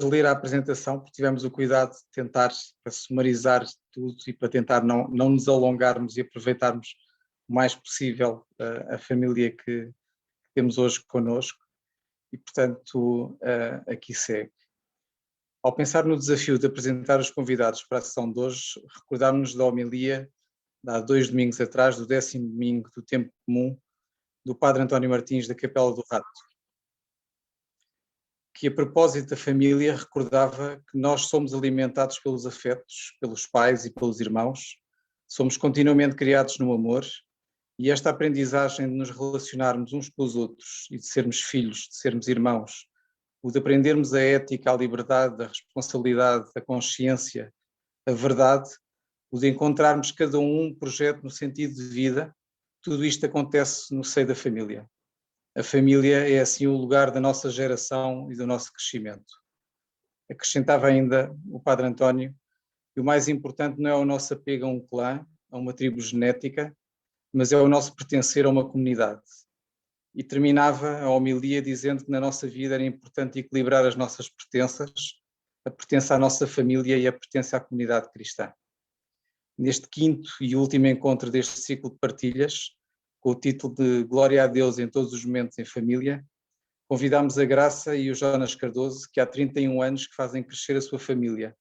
ler a apresentação, porque tivemos o cuidado de tentar para sumarizar tudo e para tentar não nos alongarmos e aproveitarmos o mais possível a família que temos hoje connosco. E, portanto, aqui segue. Ao pensar no desafio de apresentar os convidados para a sessão de hoje, recordámos-nos da homilia de há 2 domingos atrás, do 10º domingo do Tempo Comum, do Padre António Martins da Capela do Rato, que a propósito da família recordava que nós somos alimentados pelos afetos, pelos pais e pelos irmãos, somos continuamente criados no amor, e esta aprendizagem de nos relacionarmos uns com os outros e de sermos filhos, de sermos irmãos, o de aprendermos a ética, a liberdade, a responsabilidade, a consciência, a verdade, o de encontrarmos cada um projeto no sentido de vida, tudo isto acontece no seio da família. A família é assim o lugar da nossa geração e do nosso crescimento. Acrescentava ainda o Padre António que o mais importante não é o nosso apego a um clã, a uma tribo genética, mas é o nosso pertencer a uma comunidade. E terminava a homilia dizendo que na nossa vida era importante equilibrar as nossas pertenças, a pertença à nossa família e a pertença à comunidade cristã. Neste 5º e último encontro deste ciclo de partilhas, com o título de Glória a Deus em todos os momentos em família, convidámos a Graça e o Jonas Cardoso, que há 31 anos que fazem crescer a sua família,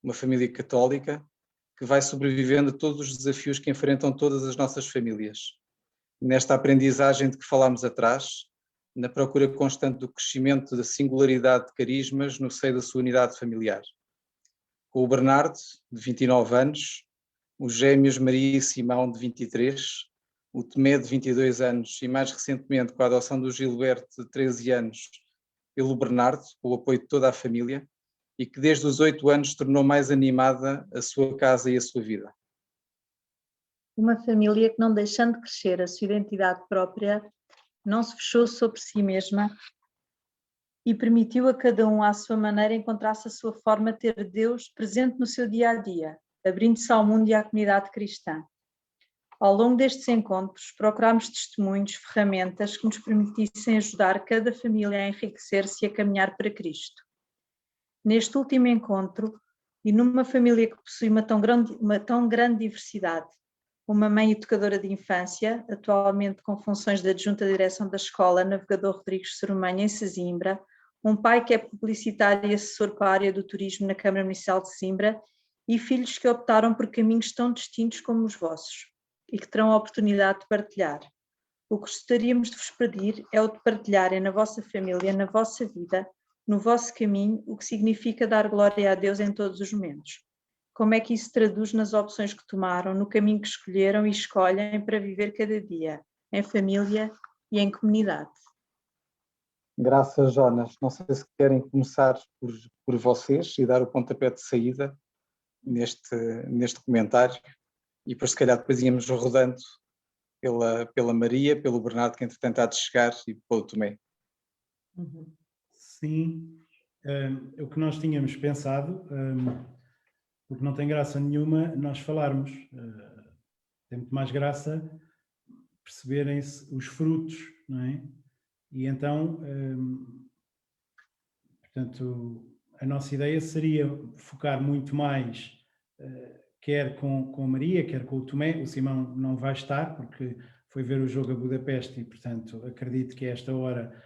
uma família católica que vai sobrevivendo a todos os desafios que enfrentam todas as nossas famílias. Nesta aprendizagem de que falámos atrás, na procura constante do crescimento da singularidade de carismas no seio da sua unidade familiar. Com o Bernardo, de 29 anos, os gêmeos Maria e Simão, de 23, o Tomé, de 22 anos, e mais recentemente com a adoção do Gilberto, de 13 anos, pelo Bernardo, com o apoio de toda a família, e que desde os 8 anos tornou mais animada a sua casa e a sua vida. Uma família que, não deixando de crescer a sua identidade própria, não se fechou sobre si mesma e permitiu a cada um, à sua maneira, encontrar-se a sua forma de ter Deus presente no seu dia-a-dia, abrindo-se ao mundo e à comunidade cristã. Ao longo destes encontros, procurámos testemunhos, ferramentas que nos permitissem ajudar cada família a enriquecer-se e a caminhar para Cristo. Neste último encontro, e numa família que possui uma tão grande diversidade, uma mãe educadora de infância, atualmente com funções de adjunta de direção da escola Navegador Rodrigues Soromanha, em Sesimbra, um pai que é publicitário e assessor para a área do turismo na Câmara Municipal de Sesimbra e filhos que optaram por caminhos tão distintos como os vossos e que terão a oportunidade de partilhar. O que gostaríamos de vos pedir é o de partilharem na vossa família, na vossa vida, no vosso caminho, o que significa dar glória a Deus em todos os momentos. Como é que isso se traduz nas opções que tomaram, no caminho que escolheram e escolhem para viver cada dia, em família e em comunidade? Graças, Jonas. Não sei se querem começar por vocês e dar o pontapé de saída neste comentário, e depois, se calhar, depois íamos rodando pela Maria, pelo Bernardo, que entretanto há de chegar, e pelo Tomé. Sim, o que nós tínhamos pensado, porque não tem graça nenhuma nós falarmos, tem muito mais graça perceberem-se os frutos, não é? E então, portanto, a nossa ideia seria focar muito mais, quer com a Maria, quer com o Tomé. O Simão não vai estar, porque foi ver o jogo a Budapeste e, portanto, acredito que a esta hora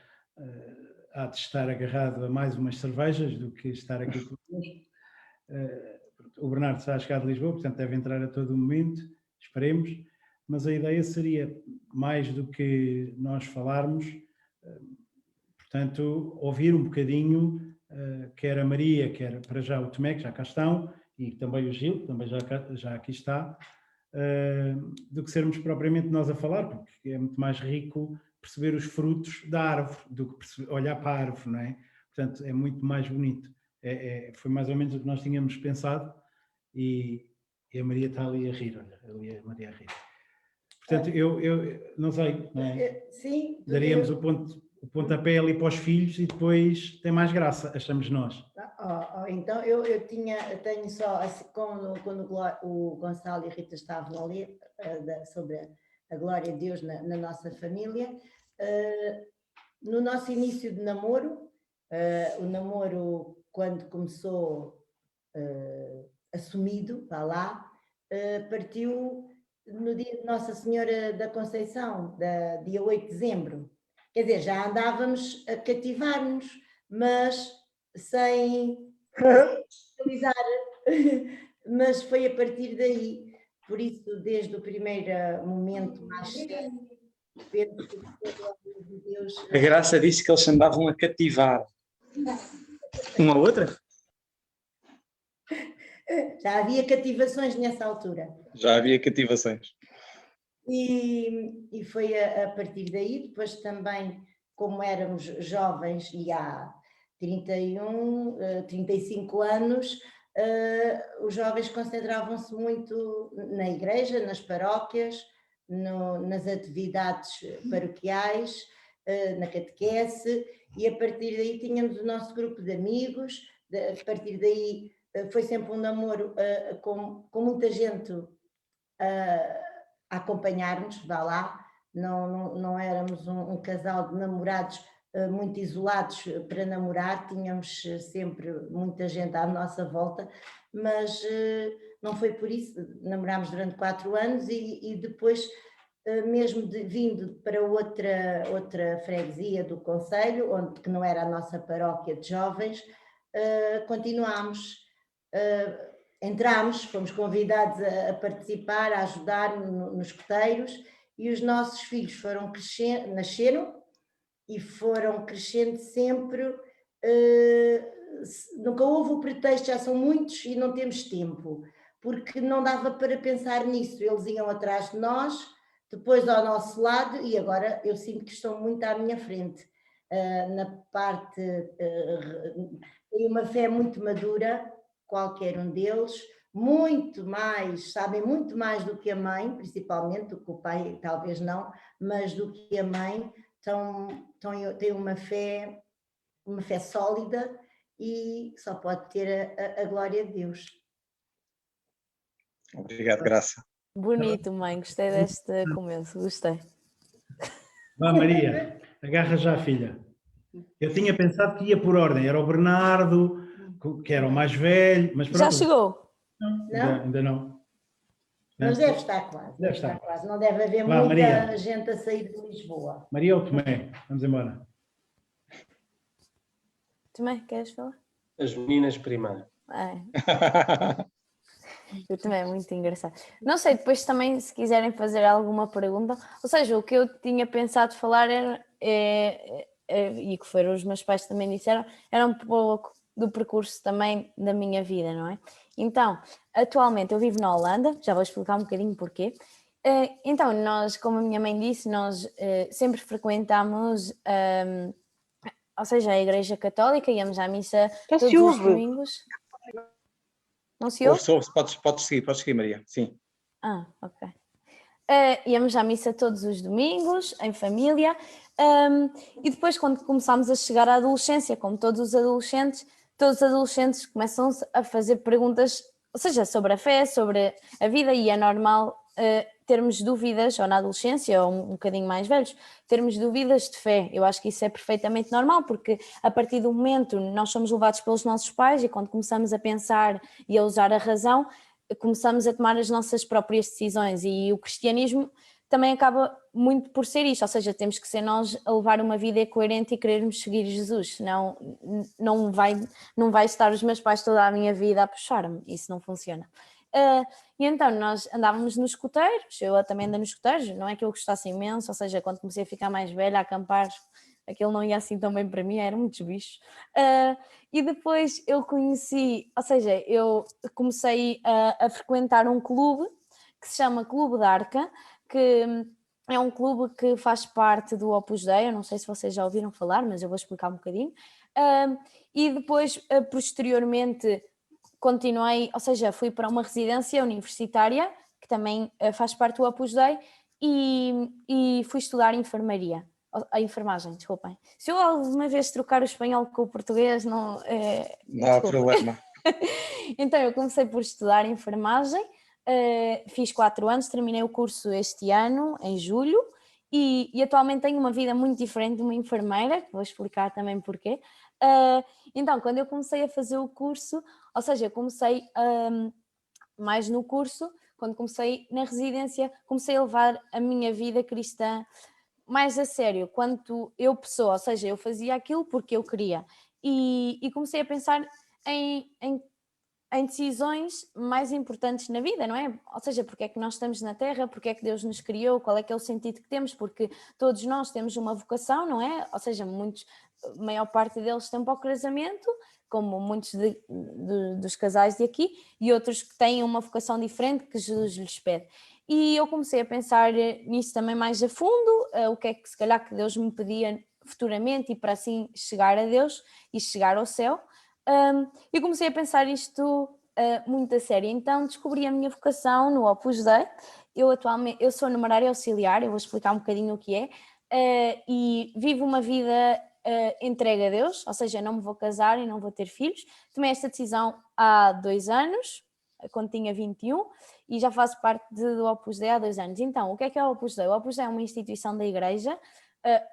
há de estar agarrado a mais umas cervejas do que estar aqui connosco. O Bernardo está a chegar de Lisboa, portanto deve entrar a todo momento, esperemos, mas a ideia seria, mais do que nós falarmos, portanto, ouvir um bocadinho, quer a Maria, quer para já o Tomé, que já cá estão, e também o Gil, que também já aqui está, do que sermos propriamente nós a falar, porque é muito mais rico perceber os frutos da árvore do que olhar para a árvore, não é? Portanto, é muito mais bonito. Foi mais ou menos o que nós tínhamos pensado, e a Maria está ali a rir, olha, ali a Maria a rir. Portanto, eu não sei, não é? Sim. Daríamos o pontapé ali para os filhos e depois tem mais graça, achamos nós. Então, eu tenho só, assim, quando o Gonçalo e a Rita estavam a ler sobre a glória de Deus na nossa família, no nosso início de namoro, o namoro quando começou assumido, vá lá, partiu no dia de Nossa Senhora da Conceição, dia 8 de dezembro. Quer dizer, já andávamos a cativar-nos, mas sem realizar. Mas foi a partir daí. Por isso, desde o primeiro momento mais cedo, penso que a glória de Deus... A Graça disse que eles andavam a cativar. Uma a outra? Já havia cativações nessa altura. Já havia cativações. E foi a partir daí, depois também, como éramos jovens e há 35 anos, os jovens concentravam-se muito na igreja, nas paróquias, nas atividades paroquiais, na catequese, e a partir daí tínhamos o nosso grupo de amigos. A partir daí foi sempre um namoro com muita gente a acompanhar-nos, vá lá, não éramos um casal de namorados muito isolados para namorar, tínhamos sempre muita gente à nossa volta, mas não foi por isso. Namorámos durante 4 anos e depois, mesmo vindo para outra freguesia do concelho, que não era a nossa paróquia de jovens, continuámos, entramos, fomos convidados a participar, a ajudar nos escoteiros, e os nossos filhos foram crescendo, nasceram e foram crescendo sempre. Nunca houve o pretexto, já são muitos e não temos tempo, porque não dava para pensar nisso. Eles iam atrás de nós, depois ao nosso lado, e agora eu sinto que estão muito à minha frente. Na parte, tem uma fé muito madura, qualquer um deles, muito mais, sabem muito mais do que a mãe, principalmente, do que o pai, talvez não, mas do que a mãe. Têm uma fé sólida e só pode ter a glória de Deus. Obrigado, Graça. Bonito, mãe, gostei deste começo, gostei. Vá, Maria, agarra já a filha. Eu tinha pensado que ia por ordem, era o Bernardo, que era o mais velho, mas pronto. Já chegou? Não? Ainda não. Mas deve estar quase. Deve estar quase. Não deve haver Vá, muita Maria. gente a sair de Lisboa. Maria ou Tomé? Vamos embora. Tomé, queres falar? As meninas primeiro. Eu também, é muito engraçado. Não sei, depois também, se quiserem fazer alguma pergunta, ou seja, o que eu tinha pensado falar era, e que foram os meus pais também disseram, era um pouco do percurso também da minha vida, não é? Então, atualmente eu vivo na Holanda, já vou explicar um bocadinho porquê. Então, nós, como a minha mãe disse, nós sempre frequentámos, ou seja, a Igreja Católica, íamos à missa todos os domingos. Não se ouve? Podes seguir, Maria, sim. Ok. Íamos à missa todos os domingos, em família, e depois, quando começámos a chegar à adolescência, como todos os adolescentes começam a fazer perguntas, ou seja, sobre a fé, sobre a vida, e é normal termos dúvidas, ou na adolescência, ou um bocadinho mais velhos, termos dúvidas de fé. Eu acho que isso é perfeitamente normal, porque a partir do momento nós somos levados pelos nossos pais, e quando começamos a pensar e a usar a razão, começamos a tomar as nossas próprias decisões, e o cristianismo também acaba muito por ser isto, ou seja, temos que ser nós a levar uma vida coerente e querermos seguir Jesus, senão não vai estar os meus pais toda a minha vida a puxar-me, isso não funciona. E então nós andávamos nos escoteiros, eu também andei nos escoteiros, não é que eu gostasse imenso, ou seja, quando comecei a ficar mais velha, a acampar, aquilo não ia assim tão bem para mim, eram muitos bichos. E depois eu conheci, ou seja, eu comecei a frequentar um clube que se chama Clube da Arca, que é um clube que faz parte do Opus Dei, eu não sei se vocês já ouviram falar, mas eu vou explicar um bocadinho. E depois, posteriormente, continuei, ou seja, fui para uma residência universitária, que também faz parte do Opus Dei, e fui estudar a enfermagem, desculpem. Se eu alguma vez trocar o espanhol com o português, não há problema. Então eu comecei por estudar enfermagem, fiz 4 anos, terminei o curso este ano, em julho, e atualmente tenho uma vida muito diferente de uma enfermeira, que vou explicar também porquê. Então, quando eu comecei a fazer o curso, ou seja, eu comecei mais no curso, quando comecei na residência, comecei a levar a minha vida cristã mais a sério, quanto eu pessoa, ou seja, eu fazia aquilo porque eu queria. E comecei a pensar em decisões mais importantes na vida, não é? Ou seja, porque é que nós estamos na Terra, porque é que Deus nos criou, qual é que é o sentido que temos, porque todos nós temos uma vocação, não é? Ou seja, a maior parte deles estão para o casamento, como muitos dos casais de aqui, e outros que têm uma vocação diferente que Jesus lhes pede. E eu comecei a pensar nisso também mais a fundo, o que é que se calhar que Deus me pedia futuramente e para assim chegar a Deus e chegar ao céu. E comecei a pensar isto muito a sério. Então descobri a minha vocação no Opus Dei. Eu sou numerária auxiliar, eu vou explicar um bocadinho o que é, e vivo uma vida entregue a Deus, ou seja, não me vou casar e não vou ter filhos. Tomei esta decisão há 2 anos, quando tinha 21, e já faço parte do Opus Dei há 2 anos. Então, o que é o Opus Dei? O Opus Dei é uma instituição da Igreja,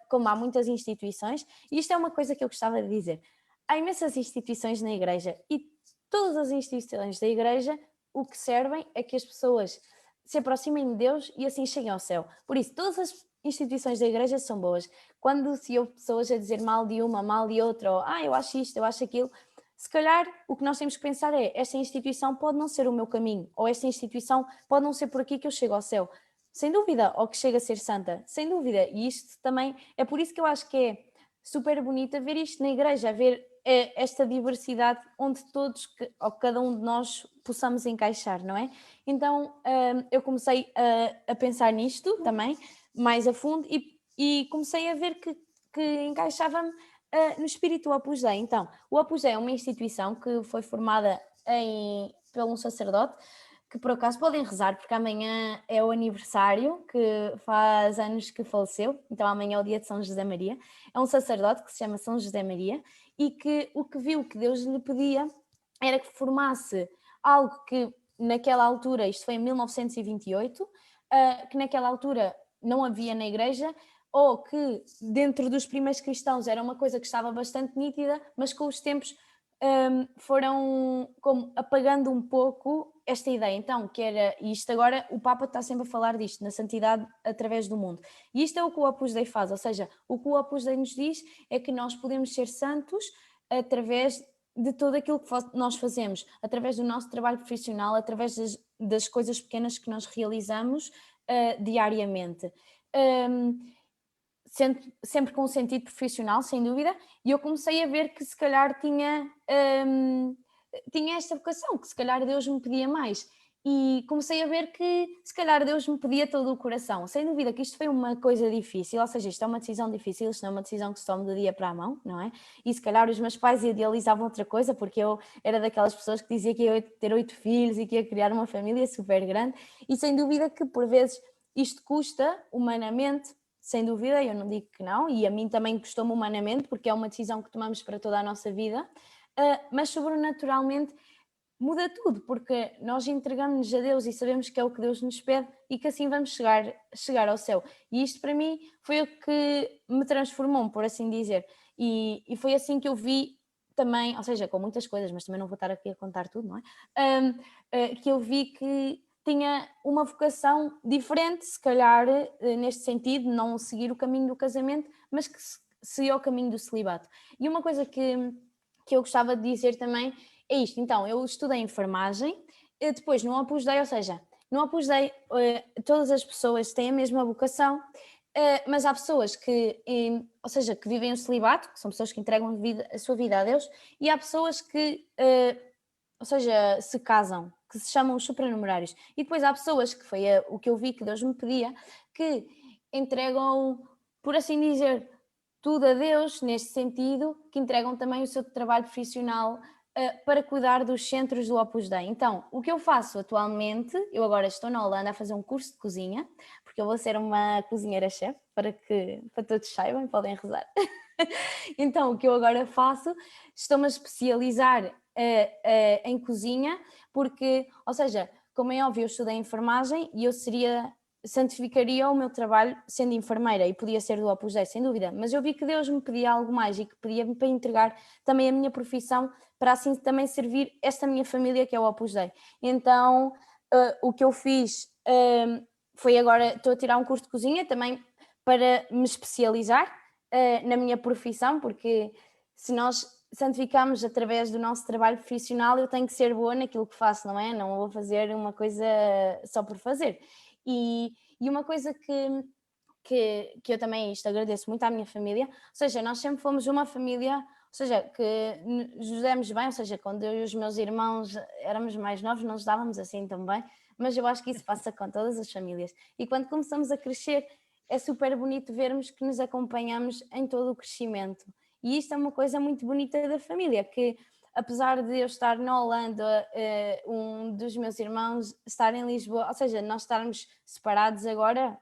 como há muitas instituições, e isto é uma coisa que eu gostava de dizer. Há imensas instituições na Igreja e todas as instituições da Igreja o que servem é que as pessoas se aproximem de Deus e assim cheguem ao céu. Por isso, todas as instituições da Igreja são boas. Quando se ouve pessoas a dizer mal de uma, mal de outra, ou eu acho isto, eu acho aquilo, se calhar o que nós temos que pensar é: esta instituição pode não ser o meu caminho, ou esta instituição pode não ser por aqui que eu chego ao céu. Sem dúvida, ou que chega a ser santa, sem dúvida. E isto também é por isso que eu acho que é super bonito ver isto na Igreja, ver esta diversidade onde todos, ou cada um de nós, possamos encaixar, não é? Então eu comecei a pensar nisto também, mais a fundo, e comecei a ver que encaixava-me no espírito do Opus Dei. Então, o Opus Dei é uma instituição que foi formada por um sacerdote, que por acaso podem rezar, porque amanhã é o aniversário, que faz anos que faleceu, então amanhã é o dia de São José Maria. É um sacerdote que se chama São José Maria e que o que viu que Deus lhe pedia era que formasse algo que naquela altura, isto foi em 1928, que naquela altura não havia na Igreja, ou que dentro dos primeiros cristãos era uma coisa que estava bastante nítida, mas com os tempos foram como apagando um pouco esta ideia. Então, que era isto agora, o Papa está sempre a falar disto, na santidade através do mundo. E isto é o que o Opus Dei faz, ou seja, o que o Opus Dei nos diz é que nós podemos ser santos através de tudo aquilo que nós fazemos, através do nosso trabalho profissional, através das coisas pequenas que nós realizamos diariamente. Sempre com um sentido profissional, sem dúvida, e eu comecei a ver que se calhar tinha esta vocação, que se calhar Deus me pedia mais, e comecei a ver que se calhar Deus me pedia todo o coração. Sem dúvida que isto foi uma coisa difícil, ou seja, isto é uma decisão difícil, isto não é uma decisão que se toma do dia para a mão, não é? E se calhar os meus pais idealizavam outra coisa, porque eu era daquelas pessoas que dizia que ia ter 8 filhos e que ia criar uma família super grande, e sem dúvida que por vezes isto custa humanamente. Sem dúvida, eu não digo que não, e a mim também custou-me humanamente, porque é uma decisão que tomamos para toda a nossa vida, mas sobrenaturalmente muda tudo, porque nós entregamos-nos a Deus e sabemos que é o que Deus nos pede e que assim vamos chegar ao céu. E isto para mim foi o que me transformou, por assim dizer, e foi assim que eu vi também, ou seja, com muitas coisas, mas também não vou estar aqui a contar tudo, não é? Que eu vi que tinha uma vocação diferente, se calhar, neste sentido, não seguir o caminho do casamento, mas que seguia o caminho do celibato. E uma coisa que eu gostava de dizer também é isto. Então, eu estudei enfermagem, depois no Opus Dei, ou seja, no Opus Dei todas as pessoas têm a mesma vocação, mas há pessoas que, ou seja, que vivem o celibato, que são pessoas que entregam a sua vida a Deus, e há pessoas que, ou seja, se casam, que se chamam os supranumerários. E depois há pessoas, que foi o que eu vi que Deus me pedia, que entregam, por assim dizer, tudo a Deus, neste sentido, que entregam também o seu trabalho profissional para cuidar dos centros do Opus Dei. Então, o que eu faço atualmente, eu agora estou na Holanda a fazer um curso de cozinha, porque eu vou ser uma cozinheira-chefe, para todos saibam, podem rezar. Então, o que eu agora faço, estou-me a especializar em cozinha, porque, ou seja, como é óbvio, eu estudei enfermagem e eu seria santificaria o meu trabalho sendo enfermeira e podia ser do Opus Dei, sem dúvida, mas eu vi que Deus me pedia algo mais e que pedia-me para entregar também a minha profissão para assim também servir esta minha família que é o Opus Dei. Então o que eu fiz foi agora, estou a tirar um curso de cozinha também para me especializar na minha profissão, porque se nós santificamos através do nosso trabalho profissional, eu tenho que ser boa naquilo que faço, não é? Não vou fazer uma coisa só por fazer. E uma coisa que eu também isto agradeço muito à minha família, ou seja, nós sempre fomos uma família, ou seja, que nos demos bem, ou seja, quando eu e os meus irmãos éramos mais novos, não nos dávamos assim tão bem, mas eu acho que isso passa com todas as famílias. E quando começamos a crescer, é super bonito vermos que nos acompanhamos em todo o crescimento. E isto é uma coisa muito bonita da família, que apesar de eu estar na Holanda, um dos meus irmãos estar em Lisboa, ou seja, nós estarmos separados agora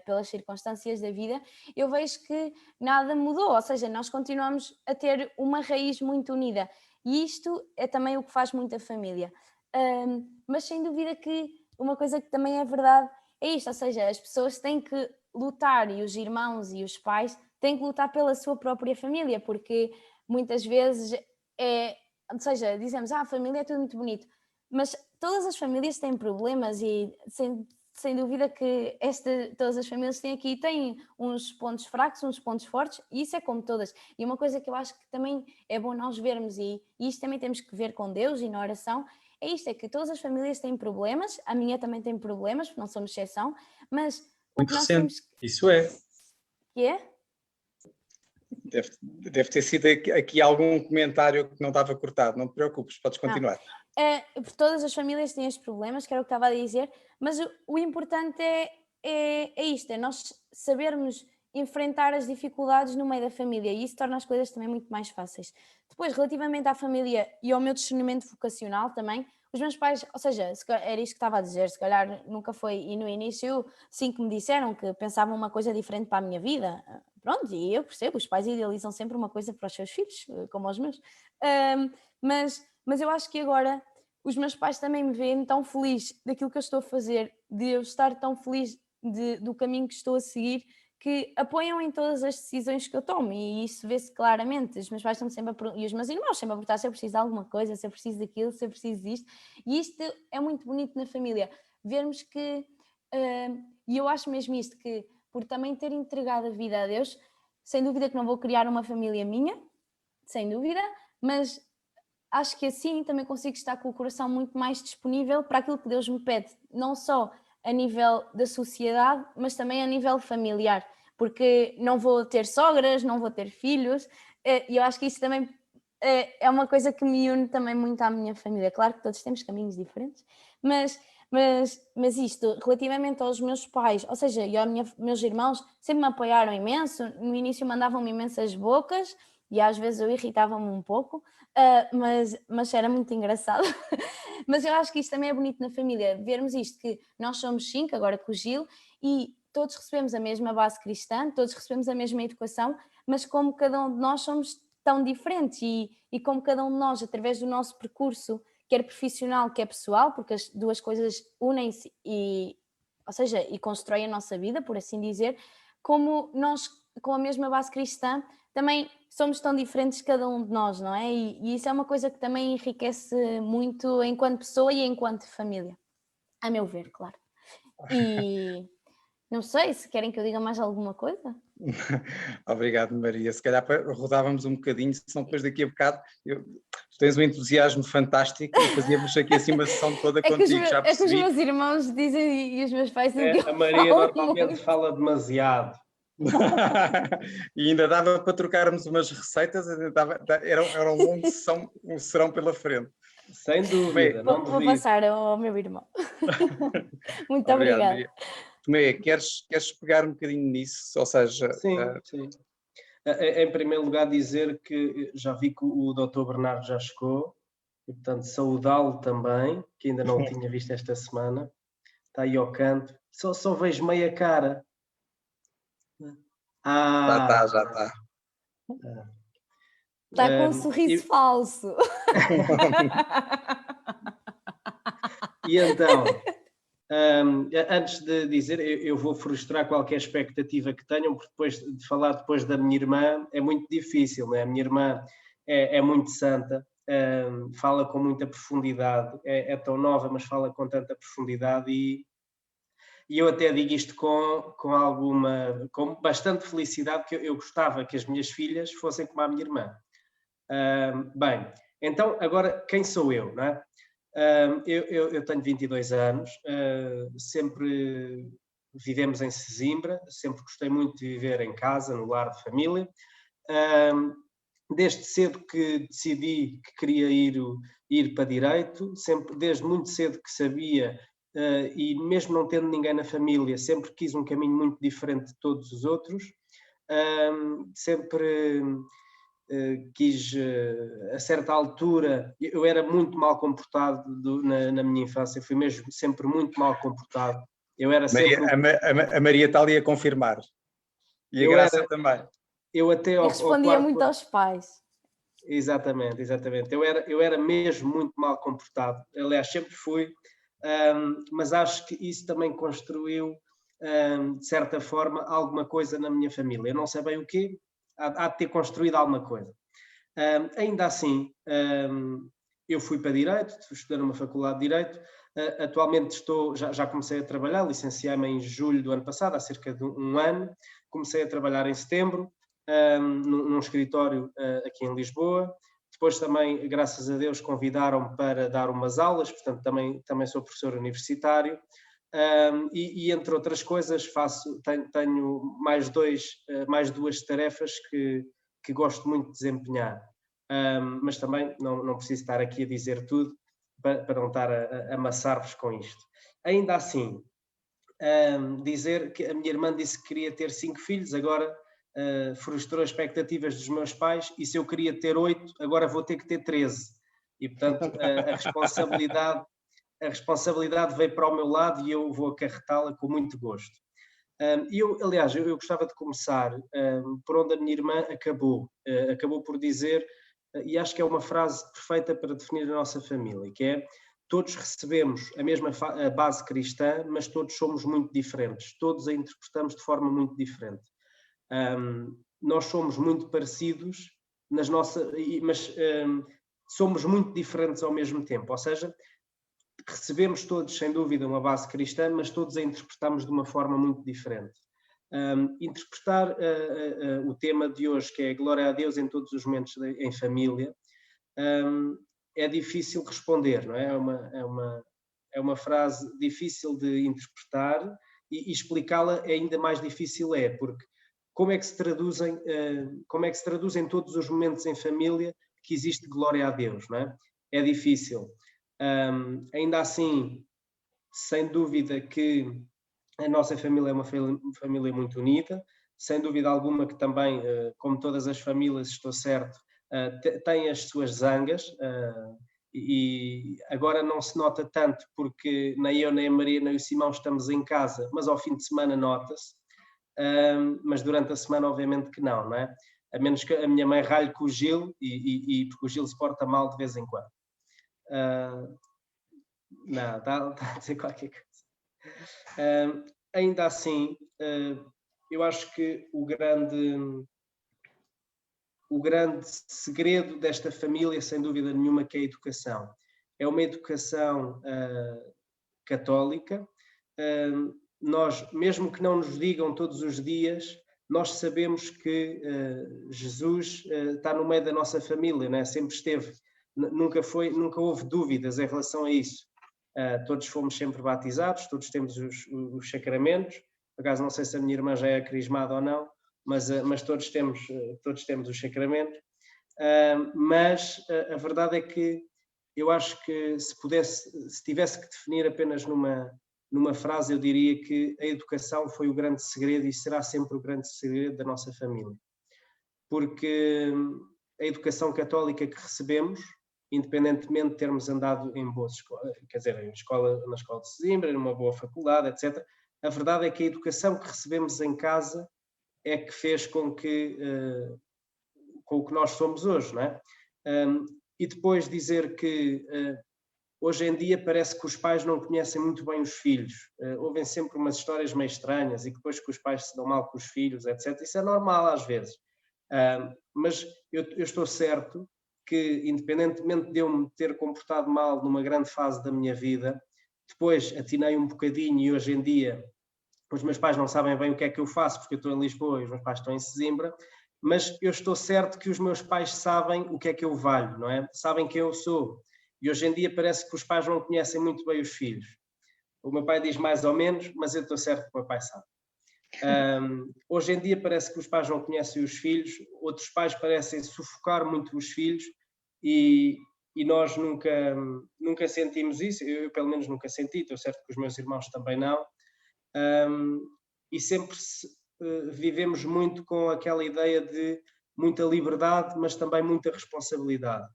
pelas circunstâncias da vida, eu vejo que nada mudou, ou seja, nós continuamos a ter uma raiz muito unida. E isto é também o que faz muito a família. Mas sem dúvida que uma coisa que também é verdade é isto, ou seja, as pessoas têm que lutar, e os irmãos e os pais têm que lutar pela sua própria família, porque muitas vezes ou seja, dizemos, a família é tudo muito bonito, mas todas as famílias têm problemas e sem dúvida que todas as famílias têm uns pontos fracos, uns pontos fortes, e isso é como todas. E uma coisa que eu acho que também é bom nós vermos, e isto também temos que ver com Deus e na oração, é isto, é que todas as famílias têm problemas, a minha também tem problemas, porque não somos exceção, mas Muito recente, isso é. Que é? Deve ter sido aqui algum comentário que não estava cortado, não te preocupes, podes continuar. Todas as famílias têm estes problemas, que era o que estava a dizer, mas o importante é isto, é nós sabermos enfrentar as dificuldades no meio da família, e isso torna as coisas também muito mais fáceis. Depois, relativamente à família e ao meu discernimento vocacional também, os meus pais, ou seja, era isto que estava a dizer, se calhar nunca foi, e no início sim que me disseram que pensavam uma coisa diferente para a minha vida, pronto, e eu percebo, os pais idealizam sempre uma coisa para os seus filhos, como os meus, mas eu acho que agora os meus pais também me veem tão feliz daquilo que eu estou a fazer, de eu estar tão feliz do caminho que estou a seguir, que apoiam em todas as decisões que eu tomo, e isso vê-se claramente. Os meus pais estão sempre e os meus irmãos sempre a perguntar se eu preciso de alguma coisa, se eu preciso daquilo, se eu preciso disto, e isto é muito bonito na família, vermos que, e eu acho mesmo isto, que por também ter entregado a vida a Deus, sem dúvida que não vou criar uma família minha, sem dúvida, mas acho que assim também consigo estar com o coração muito mais disponível para aquilo que Deus me pede, não só a nível da sociedade, mas também a nível familiar, porque não vou ter sogras, não vou ter filhos, e eu acho que isso também é uma coisa que me une também muito à minha família. Claro que todos temos caminhos diferentes, mas isto, relativamente aos meus pais, ou seja, e aos meus irmãos, sempre me apoiaram imenso. No início mandavam-me imensas bocas e às vezes eu irritava-me um pouco, mas era muito engraçado. Mas eu acho que isto também é bonito na família, vermos isto, que nós somos 5, agora com o Gil, e todos recebemos a mesma base cristã, todos recebemos a mesma educação, mas como cada um de nós somos tão diferentes, e como cada um de nós, através do nosso percurso, quer profissional, quer pessoal, porque as duas coisas unem-se ou seja, e constroem a nossa vida, por assim dizer, como nós, com a mesma base cristã, também somos tão diferentes cada um de nós, não é? E isso é uma coisa que também enriquece muito enquanto pessoa e enquanto família, a meu ver, claro. E não sei se querem que eu diga mais alguma coisa. Obrigado, Maria. Se calhar rodávamos um bocadinho, senão depois daqui a bocado tu tens um entusiasmo fantástico e fazíamos aqui assim uma sessão toda contigo, já percebi. É que os meus irmãos dizem e os meus pais dizem que a Maria normalmente fala demasiado. E ainda dava para trocarmos umas receitas, era um serão pela frente. Sem dúvida, vou passar ao meu irmão. Muito obrigada. Tomé, queres pegar um bocadinho nisso? Ou seja... Sim. Em primeiro lugar dizer que já vi que o Dr. Bernardo já chegou, e portanto saudá-lo também, que ainda não o tinha visto esta semana. Está aí ao canto. Só vejo meia cara. Já está. Está com um sorriso falso. E então, antes de dizer, eu vou frustrar qualquer expectativa que tenham, porque depois de falar depois da minha irmã é muito difícil, né? A minha irmã é muito santa, fala com muita profundidade, é tão nova, mas fala com tanta profundidade e eu até digo isto com bastante felicidade, que eu gostava que as minhas filhas fossem como a minha irmã. Bem, então agora quem sou eu, não é? Eu tenho 22 anos, sempre vivemos em Sesimbra, sempre gostei muito de viver em casa, no lar de família. Desde cedo que decidi que queria ir para Direito, sempre, desde muito cedo que sabia, e mesmo não tendo ninguém na família, sempre quis um caminho muito diferente de todos os outros. Sempre quis, a certa altura, eu era muito mal comportado na minha infância, fui mesmo sempre muito mal comportado. Eu era sempre... A Maria está ali a confirmar. E a Graça também. Eu até e respondia muito aos pais. Exatamente. Eu era mesmo muito mal comportado. Aliás, sempre fui, mas acho que isso também construiu, de certa forma, alguma coisa na minha família. Eu não sei bem o quê, há de ter construído alguma coisa. Ainda assim, eu fui para Direito, estudei numa faculdade de Direito. Atualmente já comecei a trabalhar, licenciei-me em julho do ano passado, há cerca de um ano. Comecei a trabalhar em setembro, num escritório aqui em Lisboa. Depois também, graças a Deus, convidaram-me para dar umas aulas, portanto também sou professor universitário. E entre outras coisas tenho mais duas tarefas que gosto muito de desempenhar. Mas também não preciso estar aqui a dizer tudo para não estar a amassar-vos com isto. Ainda assim, dizer que a minha irmã disse que queria ter 5 filhos, agora frustrou as expectativas dos meus pais, e se eu queria ter 8, agora vou ter que ter 13. E, portanto, a responsabilidade veio para o meu lado e eu vou acarretá-la com muito gosto. Aliás, eu gostava de começar por onde a minha irmã acabou. Acabou por dizer, e acho que é uma frase perfeita para definir a nossa família, que é: todos recebemos a mesma base cristã, mas todos somos muito diferentes. Todos a interpretamos de forma muito diferente. Nós somos muito parecidos, mas somos muito diferentes ao mesmo tempo. Ou seja, recebemos todos, sem dúvida, uma base cristã, mas todos a interpretamos de uma forma muito diferente. Interpretar o tema de hoje, que é Glória a Deus em todos os momentos em família, é difícil responder, não é? É uma frase difícil de interpretar, e explicá-la ainda mais difícil porque como é que se traduzem todos os momentos em família que existe glória a Deus, não é? É difícil. Ainda assim, sem dúvida que a nossa família é uma família muito unida, sem dúvida alguma que também, como todas as famílias, estou certo, tem as suas zangas, e agora não se nota tanto porque nem eu, nem a Maria, nem o Simão estamos em casa, mas ao fim de semana nota-se, mas durante a semana obviamente que não é? A menos que a minha mãe ralhe com o Gil, porque o Gil se porta mal de vez em quando. Não, está a dizer qualquer coisa. Ainda assim, eu acho que o grande segredo desta família, sem dúvida nenhuma, que é a educação. É uma educação católica. Nós, mesmo que não nos digam todos os dias, nós sabemos que Jesus está no meio da nossa família, não é? Sempre esteve. Nunca houve dúvidas em relação a isso. Todos fomos sempre batizados, todos temos os sacramentos. Por acaso, não sei se a minha irmã já é crismada ou não, mas todos temos os sacramentos. Mas a verdade é que eu acho que se tivesse que definir apenas numa frase, eu diria que a educação foi o grande segredo e será sempre o grande segredo da nossa família. Porque a educação católica que recebemos, independentemente de termos andado em boas escolas, quer dizer, na escola de Sesimbra, numa boa faculdade, etc., a verdade é que a educação que recebemos em casa é que fez com o que nós somos hoje, não é? E depois dizer que hoje em dia parece que os pais não conhecem muito bem os filhos. Ouvem sempre umas histórias meio estranhas e depois que os pais se dão mal com os filhos, etc. Isso é normal às vezes. Mas eu estou certo que, independentemente de eu me ter comportado mal numa grande fase da minha vida, depois atinei um bocadinho e hoje em dia os meus pais não sabem bem o que é que eu faço, porque eu estou em Lisboa e os meus pais estão em Sesimbra, mas eu estou certo que os meus pais sabem o que é que eu valho, não é? Sabem quem eu sou. E hoje em dia parece que os pais não conhecem muito bem os filhos. O meu pai diz mais ou menos, mas eu estou certo que o meu pai sabe. Hoje em dia parece que os pais não conhecem os filhos, outros pais parecem sufocar muito os filhos e nós nunca sentimos isso, eu pelo menos nunca senti, estou certo que os meus irmãos também não, e sempre vivemos muito com aquela ideia de muita liberdade, mas também muita responsabilidade.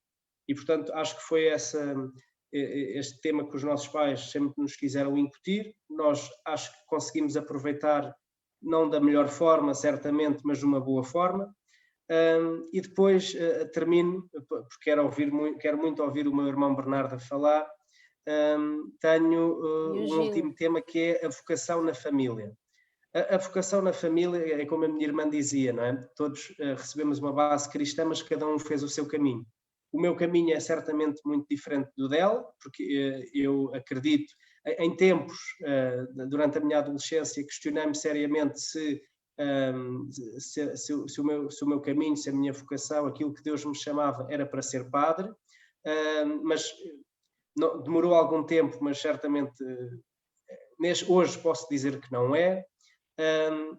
E, portanto, acho que foi este tema que os nossos pais sempre nos quiseram incutir. Nós acho que conseguimos aproveitar, não da melhor forma, certamente, mas de uma boa forma. E depois termino, porque quero muito ouvir o meu irmão Bernardo a falar. Tenho um último tema que é a vocação na família. A vocação na família é como a minha irmã dizia, não é? Todos recebemos uma base cristã, mas cada um fez o seu caminho. O meu caminho é certamente muito diferente do dela, porque eu acredito, em tempos, durante a minha adolescência, questionei-me seriamente se o meu caminho, se a minha vocação, aquilo que Deus me chamava era para ser padre, mas demorou algum tempo, mas certamente hoje posso dizer que não é.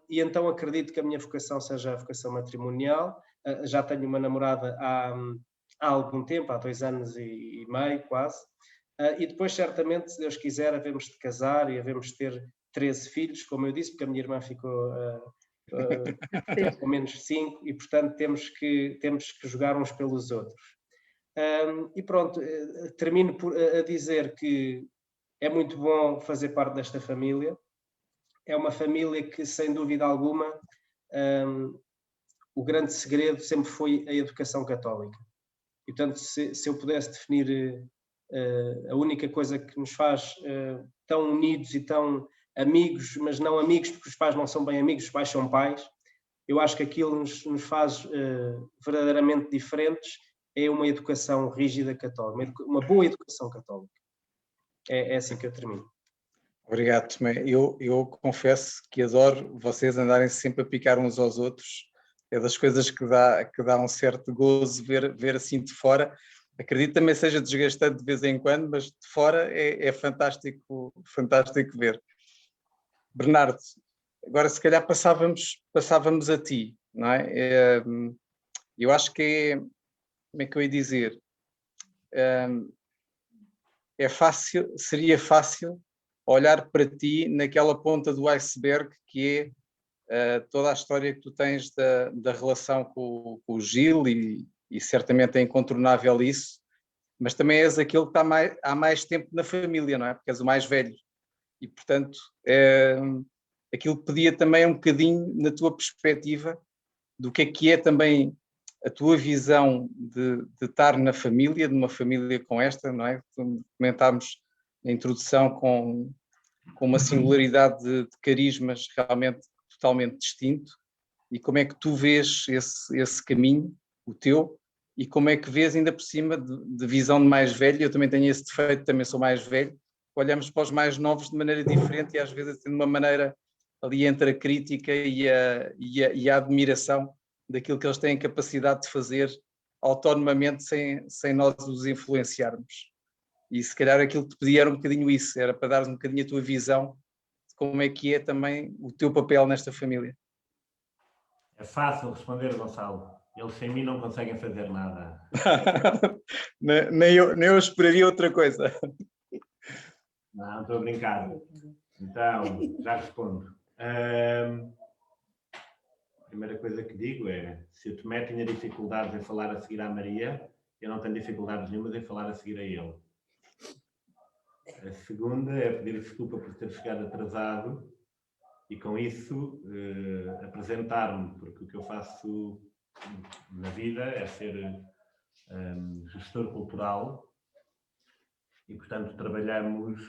E então acredito que a minha vocação seja a vocação matrimonial. Já tenho uma namorada há algum tempo, há 2 anos e meio quase, e depois certamente, se Deus quiser, havemos de casar e havemos de ter 13 filhos, como eu disse, porque a minha irmã ficou com menos 5 e portanto temos que jogar uns pelos outros. E pronto, termino a dizer que é muito bom fazer parte desta família. É uma família que, sem dúvida alguma, o grande segredo sempre foi a educação católica. E, portanto, se eu pudesse definir a única coisa que nos faz tão unidos e tão amigos, mas não amigos porque os pais não são bem amigos, os pais são pais, eu acho que aquilo nos faz verdadeiramente diferentes é uma educação rígida católica, uma boa educação católica. É assim que eu termino. Obrigado, Tomé. Eu confesso que adoro vocês andarem sempre a picar uns aos outros. É das coisas que dá um certo gozo ver assim de fora. Acredito também seja desgastante de vez em quando, mas de fora é fantástico ver. Bernardo, agora se calhar passávamos a ti, não é? Eu acho que como é que eu ia dizer? Seria fácil olhar para ti naquela ponta do iceberg que é toda a história que tu tens da relação com o Gil e certamente é incontornável isso, mas também és aquele que está há mais tempo na família, não é? Porque és o mais velho e, portanto, aquilo que pedia também um bocadinho na tua perspectiva do que é também a tua visão de estar na família, de uma família com esta, não é? Comentámos na introdução com uma singularidade de carismas realmente totalmente distinto, e como é que tu vês esse caminho, o teu, e como é que vês ainda por cima de visão de mais velho. Eu também tenho esse defeito, também sou mais velho, olhamos para os mais novos de maneira diferente e às vezes de uma maneira ali entre a crítica e a admiração daquilo que eles têm capacidade de fazer autonomamente sem nós os influenciarmos. E se calhar aquilo que te pedi era um bocadinho isso, era para dares um bocadinho a tua visão de como é que é também o teu papel nesta família. É fácil responder, Gonçalo. Eles sem mim não conseguem fazer nada. nem eu esperaria outra coisa. Não, estou a brincar. Então, já respondo. A primeira coisa que digo é, se o Tomé tinha dificuldades em falar a seguir à Maria, eu não tenho dificuldades nenhumas em falar a seguir a ele. A segunda é pedir desculpa por ter chegado atrasado e com isso apresentar-me, porque o que eu faço na vida é ser gestor cultural e, portanto, trabalhamos,